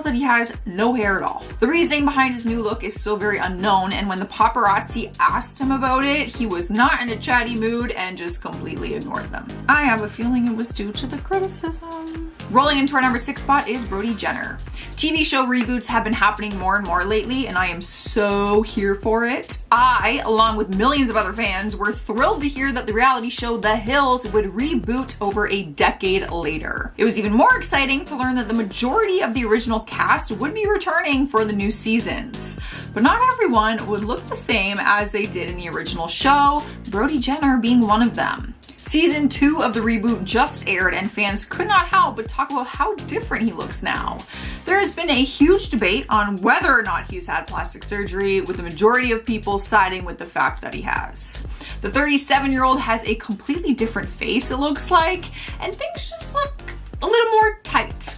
that he has no hair at all. The reasoning behind his new look is still very unknown, and when the paparazzi asked him about it, he was not in a chatty mood and just completely ignored them. I have a feeling it was due to the criticism. Rolling into our number 6 spot is Brody Jenner. TV show reboots have been happening more and more lately, and I am so here for it. I, along with millions of other fans, were thrilled to hear that the reality show The Hills would reboot over a decade later. It was even more exciting to learn that the majority of the original cast would be returning for the new seasons. But not everyone would look the same as they did in the original show, Brody Jenner being one of them. Season 2 of the reboot just aired, and fans could not help but talk about how different he looks now. There has been a huge debate on whether or not he's had plastic surgery, with the majority of people siding with the fact that he has. The 37-year-old has a completely different face, it looks like, and things just look a little more tight.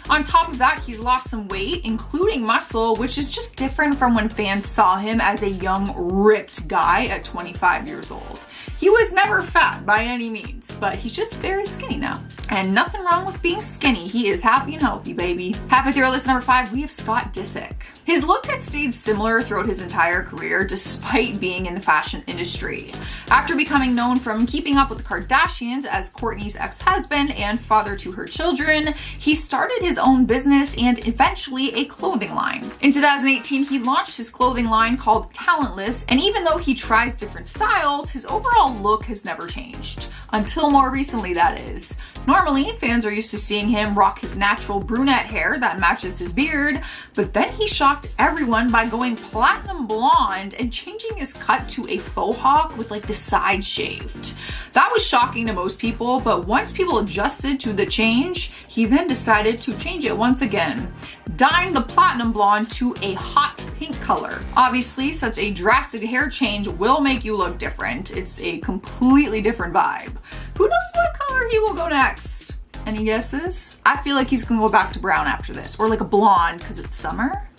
On top of that, he's lost some weight, including muscle, which is just different from when fans saw him as a young, ripped guy at 25 years old. He was never fat by any means, but he's just very skinny now. And nothing wrong with being skinny. He is happy and healthy, baby. Halfway through our list, number 5, we have Scott Disick. His look has stayed similar throughout his entire career, despite being in the fashion industry. After becoming known from Keeping Up with the Kardashians as Courtney's ex-husband and father to her children, he started his own business and eventually a clothing line. In 2018, he launched his clothing line called Talentless, and even though he tries different styles, his overall look has never changed. Until more recently, that is. Normally, fans are used to seeing him rock his natural brunette hair that matches his beard, but then he shocked everyone by going platinum blonde and changing his cut to a faux hawk with like the sides shaved. That was shocking to most people, but once people adjusted to the change, he then decided to change it once again, dyeing the platinum blonde to a hot pink color. Obviously, such a drastic hair change will make you look different. It's a completely different vibe. Who knows what color he will go next? Any guesses? I feel like he's gonna go back to brown after this, or like a blonde because it's summer,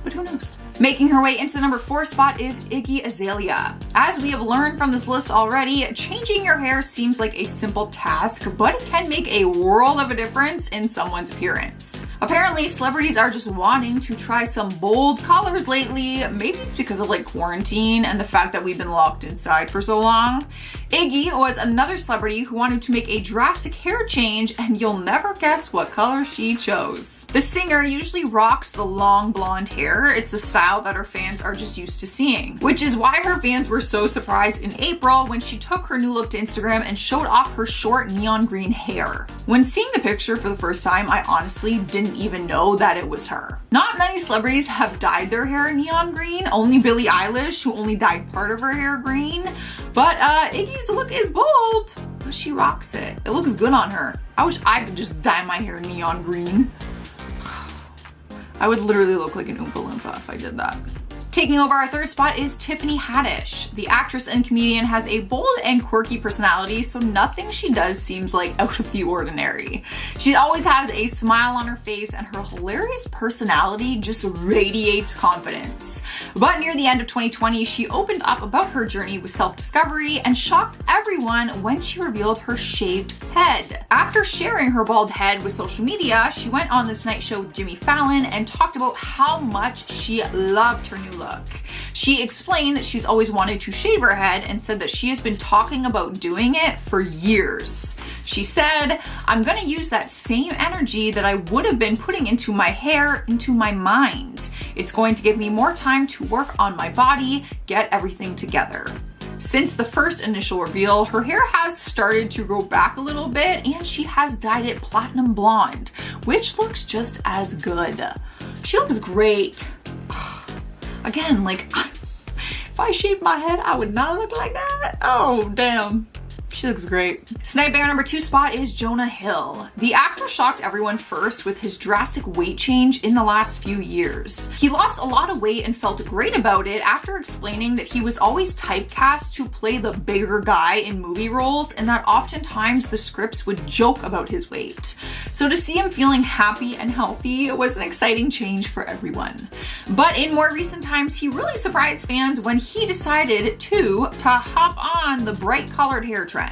but who knows? Making her way into the number 4 spot is Iggy Azalea. As we have learned from this list already, changing your hair seems like a simple task, but it can make a world of a difference in someone's appearance. Apparently, celebrities are just wanting to try some bold colors lately. Maybe it's because of like quarantine and the fact that we've been locked inside for so long. Iggy was another celebrity who wanted to make a drastic hair change, and you'll never guess what color she chose. The singer usually rocks the long blonde hair. It's the style that her fans are just used to seeing, which is why her fans were so surprised in April when she took her new look to Instagram and showed off her short neon green hair. When seeing the picture for the first time, I honestly didn't even know that it was her. Not many celebrities have dyed their hair neon green, only Billie Eilish, who only dyed part of her hair green, but Iggy's look is bold, but she rocks it. It looks good on her. I wish I could just dye my hair neon green. I would literally look like an Oompa Loompa if I did that. Taking over our third spot is Tiffany Haddish. The actress and comedian has a bold and quirky personality, so nothing she does seems like out of the ordinary. She always has a smile on her face, and her hilarious personality just radiates confidence. But near the end of 2020, she opened up about her journey with self-discovery and shocked everyone when she revealed her shaved head. After sharing her bald head with social media, she went on This Night Show with Jimmy Fallon and talked about how much she loved her new look. She explained that she's always wanted to shave her head and said that she has been talking about doing it for years. She said, "I'm gonna use that same energy that I would have been putting into my hair into my mind. It's going to give me more time to work on my body, get everything together." Since the first initial reveal, her hair has started to grow back a little bit and she has dyed it platinum blonde, which looks just as good. She looks great. Again, like, if I shaved my head, I would not look like that. Oh, damn. She looks great. Snipe Bear number 2 spot is Jonah Hill. The actor shocked everyone first with his drastic weight change in the last few years. He lost a lot of weight and felt great about it after explaining that he was always typecast to play the bigger guy in movie roles and that oftentimes the scripts would joke about his weight. So to see him feeling happy and healthy was an exciting change for everyone. But in more recent times, he really surprised fans when he decided to hop on the bright colored hair trend.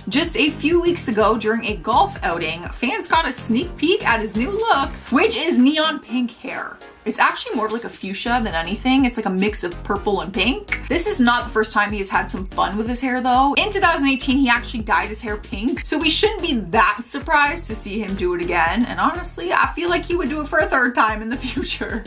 Just a few weeks ago during a golf outing, fans got a sneak peek at his new look, which is neon pink hair. It's actually more of like a fuchsia than anything. It's like a mix of purple and pink. This is not the first time he has had some fun with his hair though. In 2018, he actually dyed his hair pink, so we shouldn't be that surprised to see him do it again. And honestly, I feel like he would do it for a third time in the future.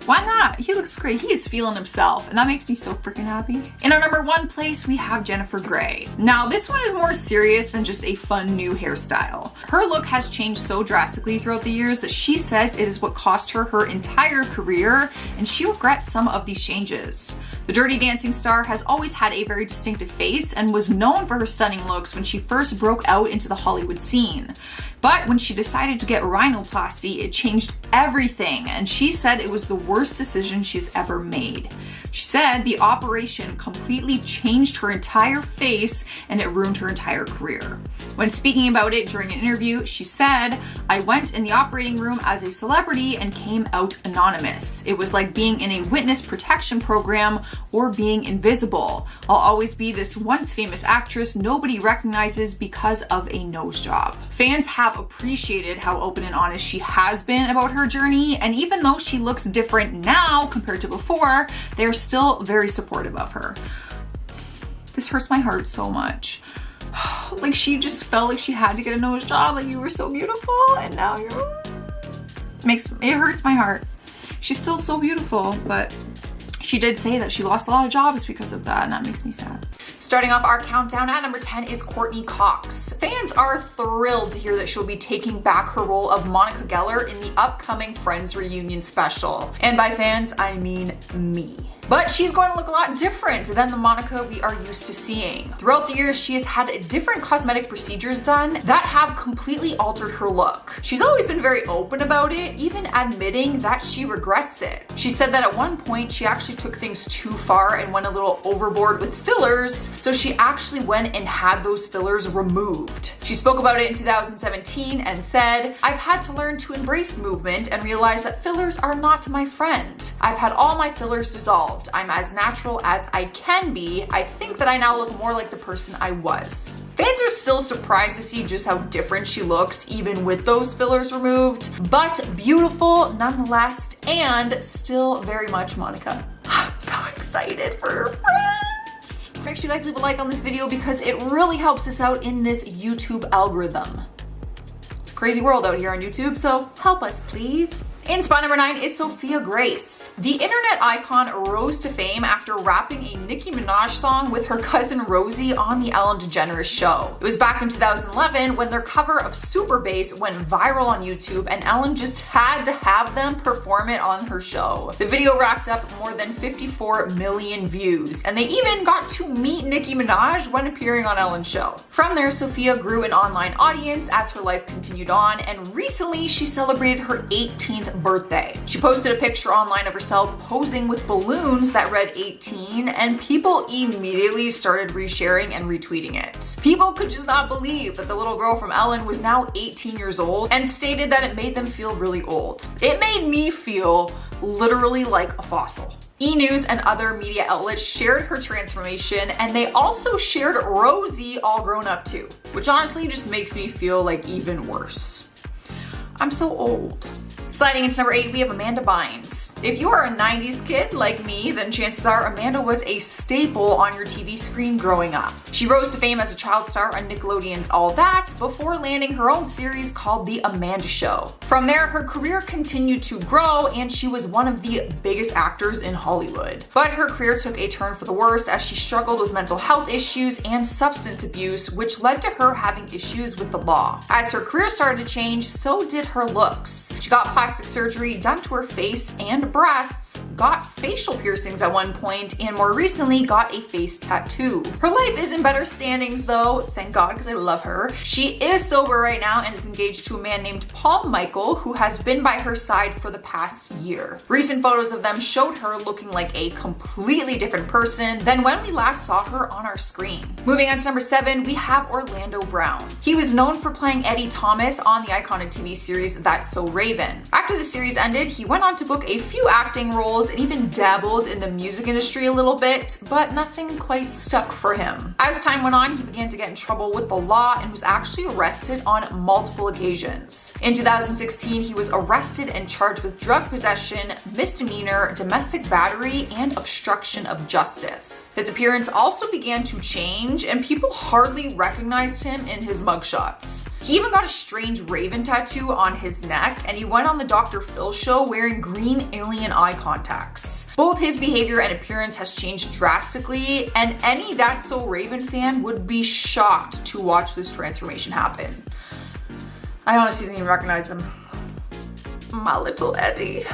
Why not? He looks great. He is feeling himself, and that makes me so freaking happy. In our number 1 place, we have Jennifer Grey. Now, this one is more serious than just a fun new hairstyle. Her look has changed so drastically throughout the years that she says it is what cost her her entire career, and she regrets some of these changes. The Dirty Dancing star has always had a very distinctive face and was known for her stunning looks when she first broke out into the Hollywood scene. But when she decided to get rhinoplasty, it changed everything, and she said it was the worst decision she's ever made. She said the operation completely changed her entire face and it ruined her entire career. When speaking about it during an interview, she said, "I went in the operating room as a celebrity and came out anonymous. It was like being in a witness protection program or being invisible. I'll always be this once famous actress nobody recognizes because of a nose job." Fans have appreciated how open and honest she has been about her journey, and even though she looks different now compared to before, they're still very supportive of her. This hurts my heart so much. Like, she just felt like she had to get a nose job, like you were so beautiful and now it hurts my heart. She's still so beautiful, but she did say that she lost a lot of jobs because of that, and that makes me sad. Starting off our countdown at number 10 is Courtney Cox. Fans are thrilled to hear that she'll be taking back her role of Monica Geller in the upcoming Friends reunion special. And by fans, I mean me. But she's going to look a lot different than the Monica we are used to seeing. Throughout the years, she has had different cosmetic procedures done that have completely altered her look. She's always been very open about it, even admitting that she regrets it. She said that at one point, she actually took things too far and went a little overboard with fillers, so she actually went and had those fillers removed. She spoke about it in 2017 and said, "I've had to learn to embrace movement and realize that fillers are not my friend. I've had all my fillers dissolved. I'm as natural as I can be. I think that I now look more like the person I was." Fans are still surprised to see just how different she looks even with those fillers removed, but beautiful nonetheless and still very much Monica. I'm so excited for her friends. Make sure you guys leave a like on this video because it really helps us out in this YouTube algorithm. It's a crazy world out here on YouTube, so help us please. In spot number 9 is Sophia Grace. The internet icon rose to fame after rapping a Nicki Minaj song with her cousin Rosie on the Ellen DeGeneres show. It was back in 2011 when their cover of Super Bass went viral on YouTube and Ellen just had to have them perform it on her show. The video racked up more than 54 million views, and they even got to meet Nicki Minaj when appearing on Ellen's show. From there, Sophia grew an online audience as her life continued on, and recently she celebrated her 18th 18th birthday. She posted a picture online of herself posing with balloons that read 18, and people immediately started resharing and retweeting it. People could just not believe that the little girl from Ellen was now 18 years old and stated that it made them feel really old. It made me feel literally like a fossil. E! News and other media outlets shared her transformation, and they also shared Rosie all grown up too, which honestly just makes me feel like even worse. I'm so old. Sliding into number 8, we have Amanda Bynes. If you are a 90s kid like me, then chances are Amanda was a staple on your TV screen growing up. She rose to fame as a child star on Nickelodeon's All That before landing her own series called The Amanda Show. From there, her career continued to grow and she was one of the biggest actors in Hollywood. But her career took a turn for the worse as she struggled with mental health issues and substance abuse, which led to her having issues with the law. As her career started to change, so did her looks. She got plastic surgery done to her face and breasts, got facial piercings at one point, and more recently got a face tattoo. Her life is in better standings though, thank God, because I love her. She is sober right now and is engaged to a man named Paul Michael, who has been by her side for the past year. Recent photos of them showed her looking like a completely different person than when we last saw her on our screen. Moving on to number 7, we have Orlando Brown. He was known for playing Eddie Thomas on the iconic TV series That's So Raven. After the series ended, he went on to book a few acting roles and even dabbled in the music industry a little bit, but nothing quite stuck for him. As time went on, he began to get in trouble with the law and was actually arrested on multiple occasions. In 2016, he was arrested and charged with drug possession, misdemeanor, domestic battery, and obstruction of justice. His appearance also began to change, and people hardly recognized him in his mugshots. He even got a strange raven tattoo on his neck, and he went on the Dr. Phil show wearing green alien eye contacts. Both his behavior and appearance has changed drastically, and any That's So Raven fan would be shocked to watch this transformation happen. I honestly didn't even recognize him. My little Eddie.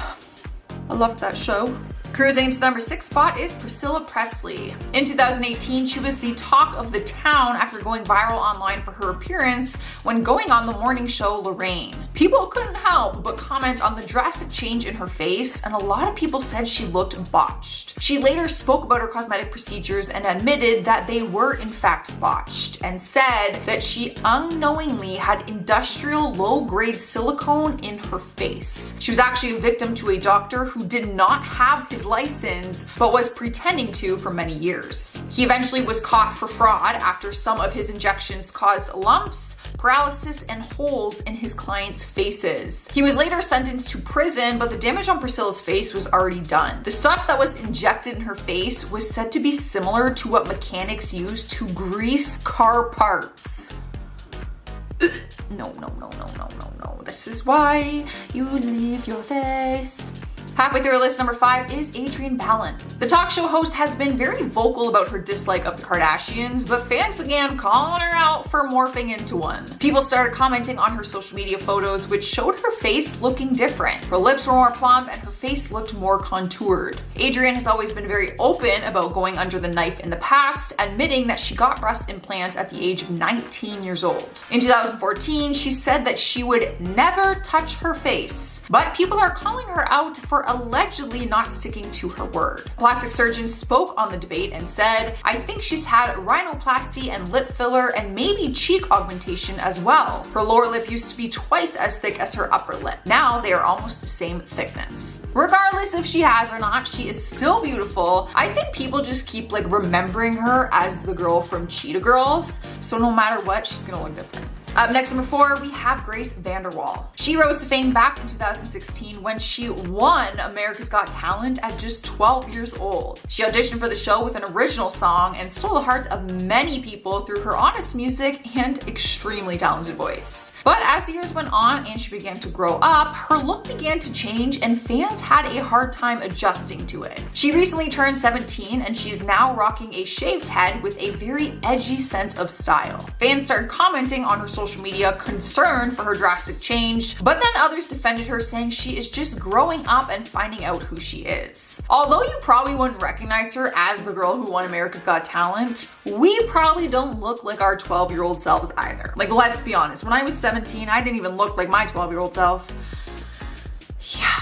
I loved that show. Cruising into the number 6 spot is Priscilla Presley. In 2018, she was the talk of the town after going viral online for her appearance when going on the morning show Lorraine. People couldn't help but comment on the drastic change in her face, and a lot of people said she looked botched. She later spoke about her cosmetic procedures and admitted that they were in fact botched, and said that she unknowingly had industrial low-grade silicone in her face. She was actually a victim to a doctor who did not have his license, but was pretending to for many years. He eventually was caught for fraud after some of his injections caused lumps, paralysis, and holes in his clients' faces. He was later sentenced to prison, but the damage on Priscilla's face was already done. The stuff that was injected in her face was said to be similar to what mechanics use to grease car parts. No. This is why you leave your face. Halfway through our list, number 5 is Adrienne Bailon. The talk show host has been very vocal about her dislike of the Kardashians, but fans began calling her out for morphing into one. People started commenting on her social media photos, which showed her face looking different. Her lips were more plump and her face looked more contoured. Adrienne has always been very open about going under the knife in the past, admitting that she got breast implants at the age of 19 years old. In 2014, she said that she would never touch her face, but people are calling her out for allegedly not sticking to her word. A plastic surgeon spoke on the debate and said, "I think she's had rhinoplasty and lip filler and maybe cheek augmentation as well. Her lower lip used to be twice as thick as her upper lip. Now they are almost the same thickness." Regardless if she has or not, she is still beautiful. I think people just keep remembering her as the girl from Cheetah Girls, so no matter what, she's gonna look different. Up next, number 4, we have Grace VanderWaal. She rose to fame back in 2016 when she won America's Got Talent at just 12 years old. She auditioned for the show with an original song and stole the hearts of many people through her honest music and extremely talented voice. But as the years went on and she began to grow up, her look began to change and fans had a hard time adjusting to it. She recently turned 17 and she's now rocking a shaved head with a very edgy sense of style. Fans started commenting on her social media concerned for her drastic change, but then others defended her, saying she is just growing up and finding out who she is. Although you probably wouldn't recognize her as the girl who won America's Got Talent, we probably don't look like our 12-year-old selves either. Let's be honest, when I was 17, I didn't even look like my 12-year-old self. Yeah.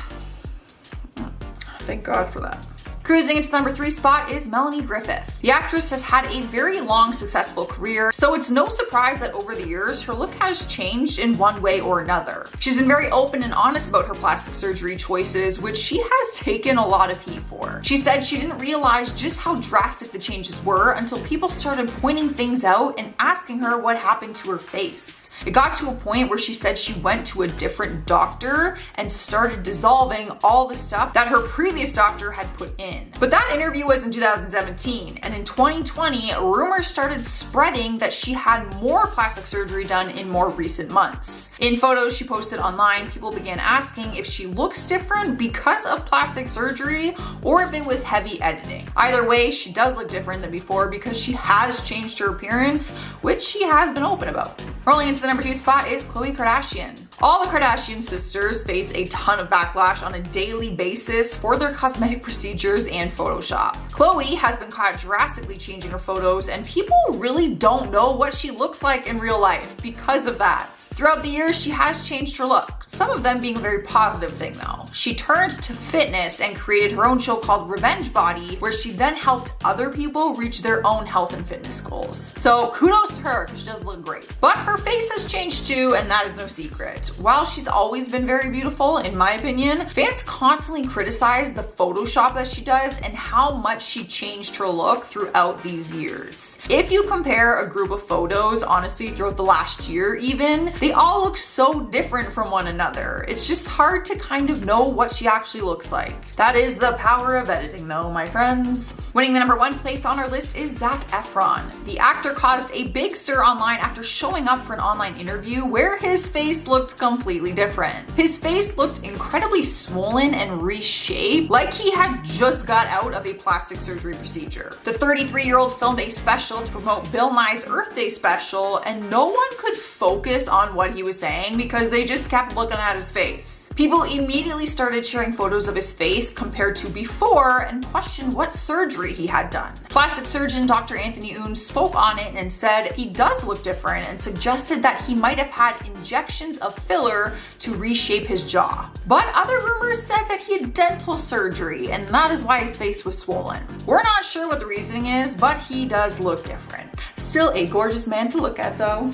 Thank God for that. Cruising into the number 3 spot is Melanie Griffith. The actress has had a very long, successful career, so it's no surprise that over the years, her look has changed in one way or another. She's been very open and honest about her plastic surgery choices, which she has taken a lot of heat for. She said she didn't realize just how drastic the changes were until people started pointing things out and asking her what happened to her face. It got to a point where she said she went to a different doctor and started dissolving all the stuff that her previous doctor had put in. But that interview was in 2017, and in 2020, rumors started spreading that she had more plastic surgery done in more recent months. In photos she posted online, people began asking if she looks different because of plastic surgery or if it was heavy editing. Either way, she does look different than before because she has changed her appearance, which she has been open about. Rolling into the number 2 spot is Khloe Kardashian. All the Kardashian sisters face a ton of backlash on a daily basis for their cosmetic procedures and Photoshop. Khloe has been caught drastically changing her photos, and people really don't know what she looks like in real life because of that. Throughout the years, she has changed her look, some of them being a very positive thing though. She turned to fitness and created her own show called Revenge Body, where she then helped other people reach their own health and fitness goals. So kudos to her, because she does look great. But her face has changed too, and that is no secret. While she's always been very beautiful, in my opinion, fans constantly criticize the Photoshop that she does and how much she changed her look throughout these years. If you compare a group of photos, honestly, throughout the last year even, they all look so different from one another. It's just hard to kind of know what she actually looks like. That is the power of editing though, my friends. Winning the number 1 place on our list is Zac Efron. The actor caused a big stir online after showing up for an online interview where his face looked completely different. His face looked incredibly swollen and reshaped, like he had just got out of a plastic surgery procedure. The 33-year-old filmed a special to promote Bill Nye's Earth Day special, and no one could focus on what he was saying because they just kept looking at his face. People immediately started sharing photos of his face compared to before and questioned what surgery he had done. Plastic surgeon Dr. Anthony Oon spoke on it and said he does look different and suggested that he might have had injections of filler to reshape his jaw. But other rumors said that he had dental surgery and that is why his face was swollen. We're not sure what the reasoning is, but he does look different. Still a gorgeous man to look at though.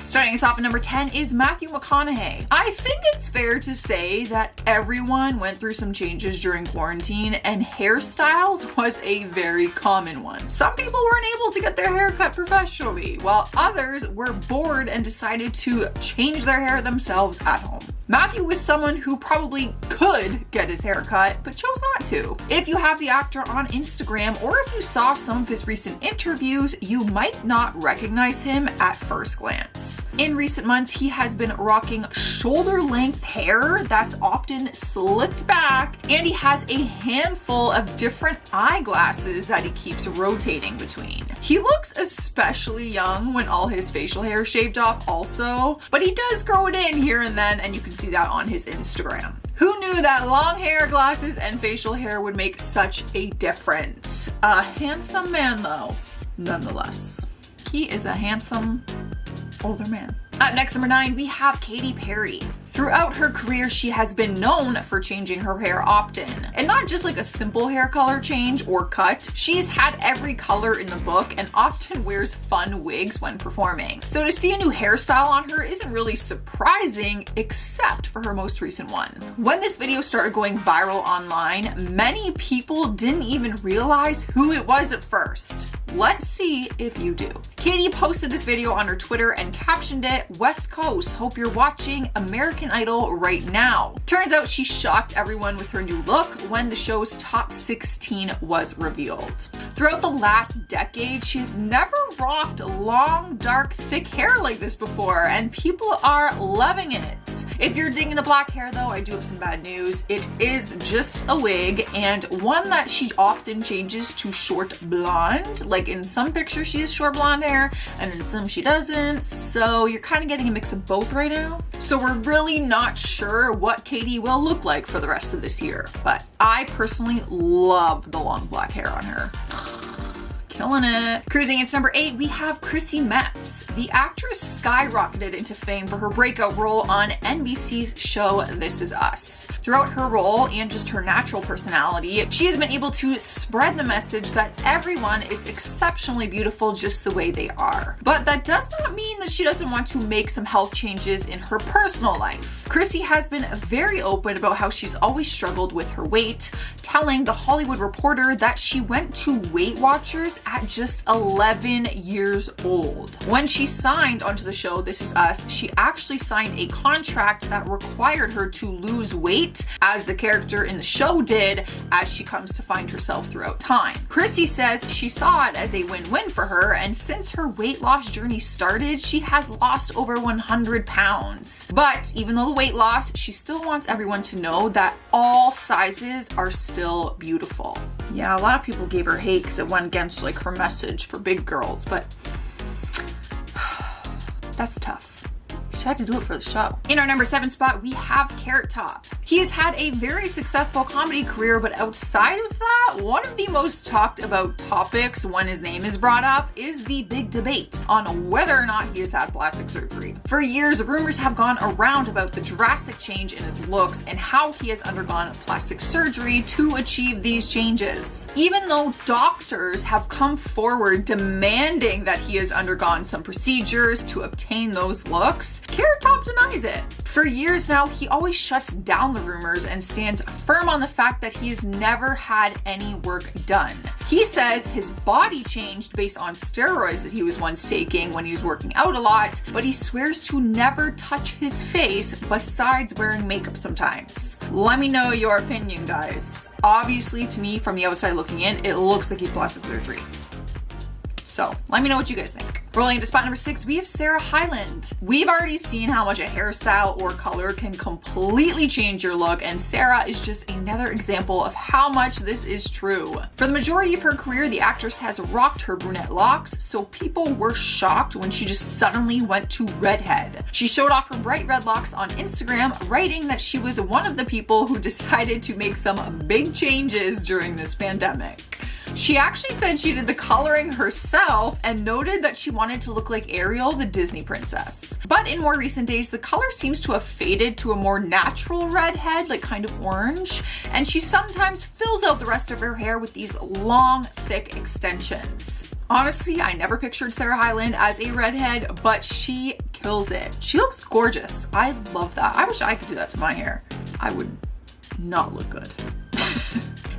Starting us off at number 10 is Matthew McConaughey. I think it's fair to say that everyone went through some changes during quarantine, and hairstyles was a very common one. Some people weren't able to get their hair cut professionally, while others were bored and decided to change their hair themselves at home. Matthew was someone who probably could get his hair cut, but chose not to. If you have the actor on Instagram, or if you saw some of his recent interviews, you might not recognize him at first glance. In recent months, he has been rocking shoulder-length hair that's often slicked back, and he has a handful of different eyeglasses that he keeps rotating between. He looks especially young when all his facial hair is shaved off also, but he does grow it in here and then, and you can see that on his Instagram. Who knew that long hair, glasses, and facial hair would make such a difference? A handsome man though, nonetheless. He is a handsome older man. Up next, number 9, we have Katy Perry. Throughout her career, she has been known for changing her hair often. And not just like a simple hair color change or cut. She's had every color in the book and often wears fun wigs when performing. So to see a new hairstyle on her isn't really surprising, except for her most recent one. When this video started going viral online, many people didn't even realize who it was at first. Let's see if you do. Katy posted this video on her Twitter and captioned it, "West Coast, hope you're watching American Idol right now." Turns out she shocked everyone with her new look when the show's top 16 was revealed. Throughout the last decade, she's never rocked long, dark, thick hair like this before, and people are loving it. If you're digging the black hair though, I do have some bad news. It is just a wig, and one that she often changes to short blonde. Like in some pictures she has short blonde hair, and in some she doesn't, so you're kind of getting a mix of both right now. So we're really not sure what Katy will look like for the rest of this year, but I personally love the long black hair on her. killing it. Cruising into number 8, we have Chrissy Metz. The actress skyrocketed into fame for her breakout role on NBC's show This Is Us. Throughout her role and just her natural personality, she has been able to spread the message that everyone is exceptionally beautiful just the way they are. But that does not mean that she doesn't want to make some health changes in her personal life. Chrissy has been very open about how she's always struggled with her weight, telling The Hollywood Reporter that she went to Weight Watchers at just 11 years old. When she signed onto the show This Is Us, she actually signed a contract that required her to lose weight, as the character in the show did, as she comes to find herself throughout time. Chrissy says she saw it as a win-win for her, and since her weight loss journey started, she has lost over 100 pounds. But even though the weight loss, she still wants everyone to know that all sizes are still beautiful. Yeah, a lot of people gave her hate because it went against like her message for big girls, but that's tough. She had to do it for the show. In our number 7 spot, we have Carrot Top. He has had a very successful comedy career, but outside of that, one of the most talked about topics when his name is brought up is the big debate on whether or not he has had plastic surgery. For years, rumors have gone around about the drastic change in his looks and how he has undergone plastic surgery to achieve these changes. Even though doctors have come forward demanding that he has undergone some procedures to obtain those looks, Carrot Top denies it. For years now, he always shuts down the rumors and stands firm on the fact that he has never had any work done. He says his body changed based on steroids that he was once taking when he was working out a lot, but he swears to never touch his face besides wearing makeup sometimes. Let me know your opinion, guys. Obviously, to me, from the outside looking in, it looks like he had plastic surgery. So let me know what you guys think. Rolling into spot number 6, we have Sarah Hyland. We've already seen how much a hairstyle or color can completely change your look, and Sarah is just another example of how much this is true. For the majority of her career, the actress has rocked her brunette locks, so people were shocked when she just suddenly went to redhead. She showed off her bright red locks on Instagram, writing that she was one of the people who decided to make some big changes during this pandemic. She actually said she did the coloring herself and noted that she wanted to look like Ariel, the Disney princess. But in more recent days, the color seems to have faded to a more natural redhead, like kind of orange, and she sometimes fills out the rest of her hair with these long, thick extensions. Honestly, I never pictured Sarah Hyland as a redhead, but she kills it. She looks gorgeous. I love that. I wish I could do that to my hair. I would not look good.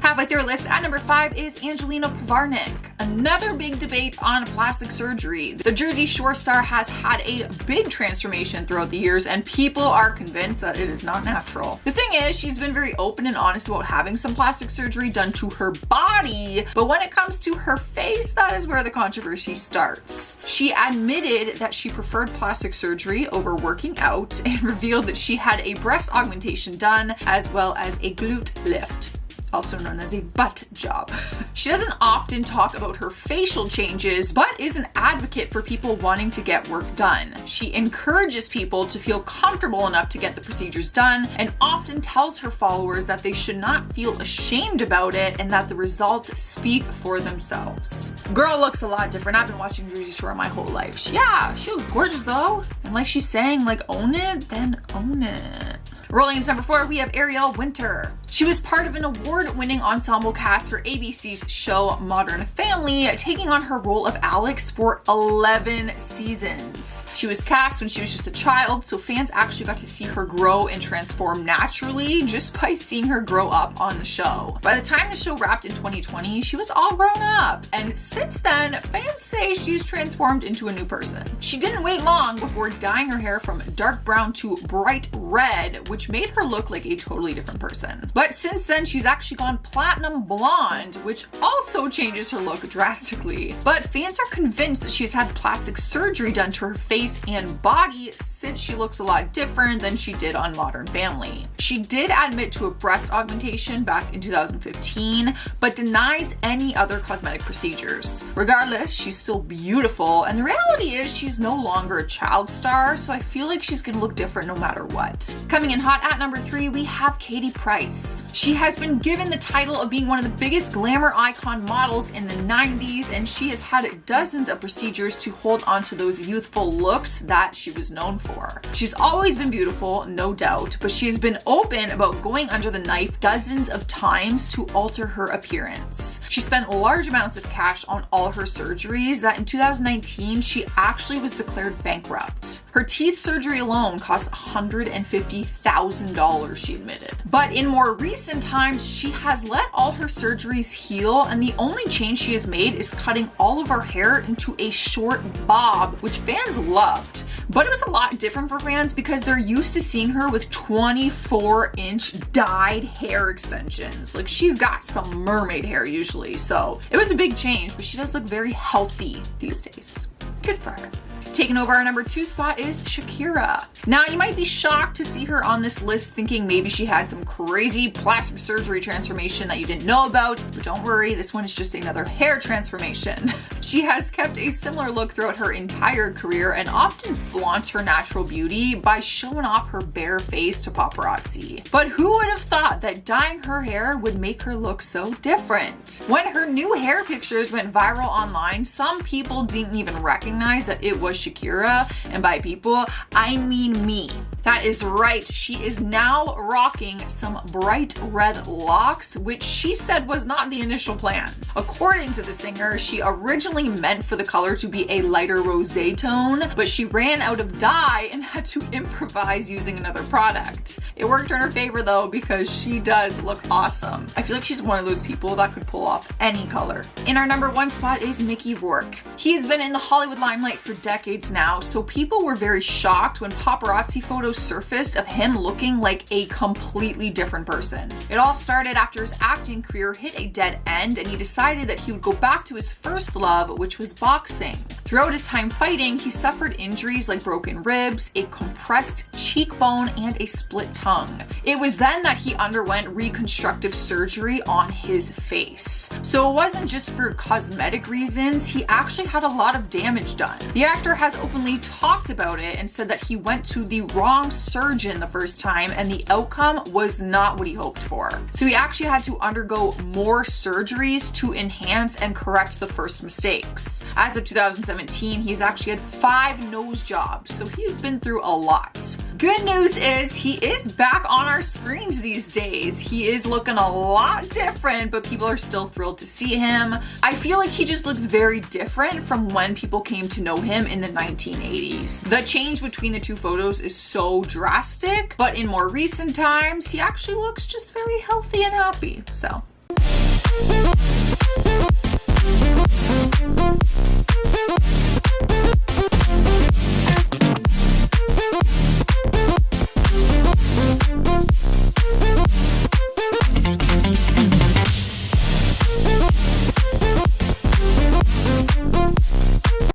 Halfway through our list, at number 5 is Angelina Provarnik. Another big debate on plastic surgery. The Jersey Shore star has had a big transformation throughout the years, and people are convinced that it is not natural. The thing is, she's been very open and honest about having some plastic surgery done to her body, but when it comes to her face, that is where the controversy starts. She admitted that she preferred plastic surgery over working out and revealed that she had a breast augmentation done as well as a glute lift, also known as a butt job. She doesn't often talk about her facial changes, but is an advocate for people wanting to get work done. She encourages people to feel comfortable enough to get the procedures done, and often tells her followers that they should not feel ashamed about it and that the results speak for themselves. Girl looks a lot different. I've been watching Jersey Shore my whole life. She looks gorgeous though. And like she's saying, like, own it, then own it. Rolling into number 4, we have Ariel Winter. She was part of an award-winning ensemble cast for ABC's show Modern Family, taking on her role of Alex for 11 seasons. She was cast when she was just a child, so fans actually got to see her grow and transform naturally just by seeing her grow up on the show. By the time the show wrapped in 2020, she was all grown up, and since then, fans say she's transformed into a new person. She didn't wait long before dyeing her hair from dark brown to bright red, which made her look like a totally different person. But since then, she's actually gone platinum blonde, which also changes her look drastically. But fans are convinced that she's had plastic surgery done to her face and body since she looks a lot different than she did on Modern Family. She did admit to a breast augmentation back in 2015, but denies any other cosmetic procedures. Regardless, she's still beautiful, and the reality is she's no longer a child star, so I feel like she's gonna look different no matter what. Coming in hot at number 3, we have Katie Price. years. She has been given the title of being one of the biggest glamour icon models in the 90s, and she has had dozens of procedures to hold on to those youthful looks that she was known for. She's always been beautiful, no doubt, but she has been open about going under the knife dozens of times to alter her appearance. She spent large amounts of cash on all her surgeries that in 2019 she actually was declared bankrupt. Her teeth surgery alone cost $150,000, she admitted. But in more recent times, she has let all her surgeries heal, and the only change she has made is cutting all of her hair into a short bob, which fans loved. But it was a lot different for fans because they're used to seeing her with 24-inch dyed hair extensions. Like, she's got some mermaid hair usually, so it was a big change, but she does look very healthy these days. Good for her. Taking over our number 2 spot is Shakira. Now, you might be shocked to see her on this list thinking maybe she had some crazy plastic surgery transformation that you didn't know about, but don't worry, this one is just another hair transformation. She has kept a similar look throughout her entire career and often flaunts her natural beauty by showing off her bare face to paparazzi. But who would have thought that dyeing her hair would make her look so different? When her new hair pictures went viral online, some people didn't even recognize that it was Shakira, and by people, I mean me. That is right, she is now rocking some bright red locks, which she said was not the initial plan. According to the singer, she originally meant for the color to be a lighter rosé tone, but she ran out of dye and had to improvise using another product. It worked in her favor though, because she does look awesome. I feel like she's one of those people that could pull off any color. In our number 1 spot is Mickey Rourke. He's been in the Hollywood limelight for decades now, so people were very shocked when paparazzi photos surfaced of him looking like a completely different person. It all started after his acting career hit a dead end and he decided that he would go back to his first love, which was boxing. Throughout his time fighting, he suffered injuries like broken ribs, a compressed cheekbone, and a split tongue. It was then that he underwent reconstructive surgery on his face. So it wasn't just for cosmetic reasons, he actually had a lot of damage done. The actor has openly talked about it and said that he went to the wrong surgeon the first time and the outcome was not what he hoped for. So he actually had to undergo more surgeries to enhance and correct the first mistakes. As of 2017, he's actually had 5 nose jobs, so he's been through a lot. Good news is he is back on our screens these days. He is looking a lot different, but people are still thrilled to see him. I feel like he just looks very different from when people came to know him in the 1980s. The change between the 2 photos is so drastic, but in more recent times, he actually looks just very healthy and happy, so.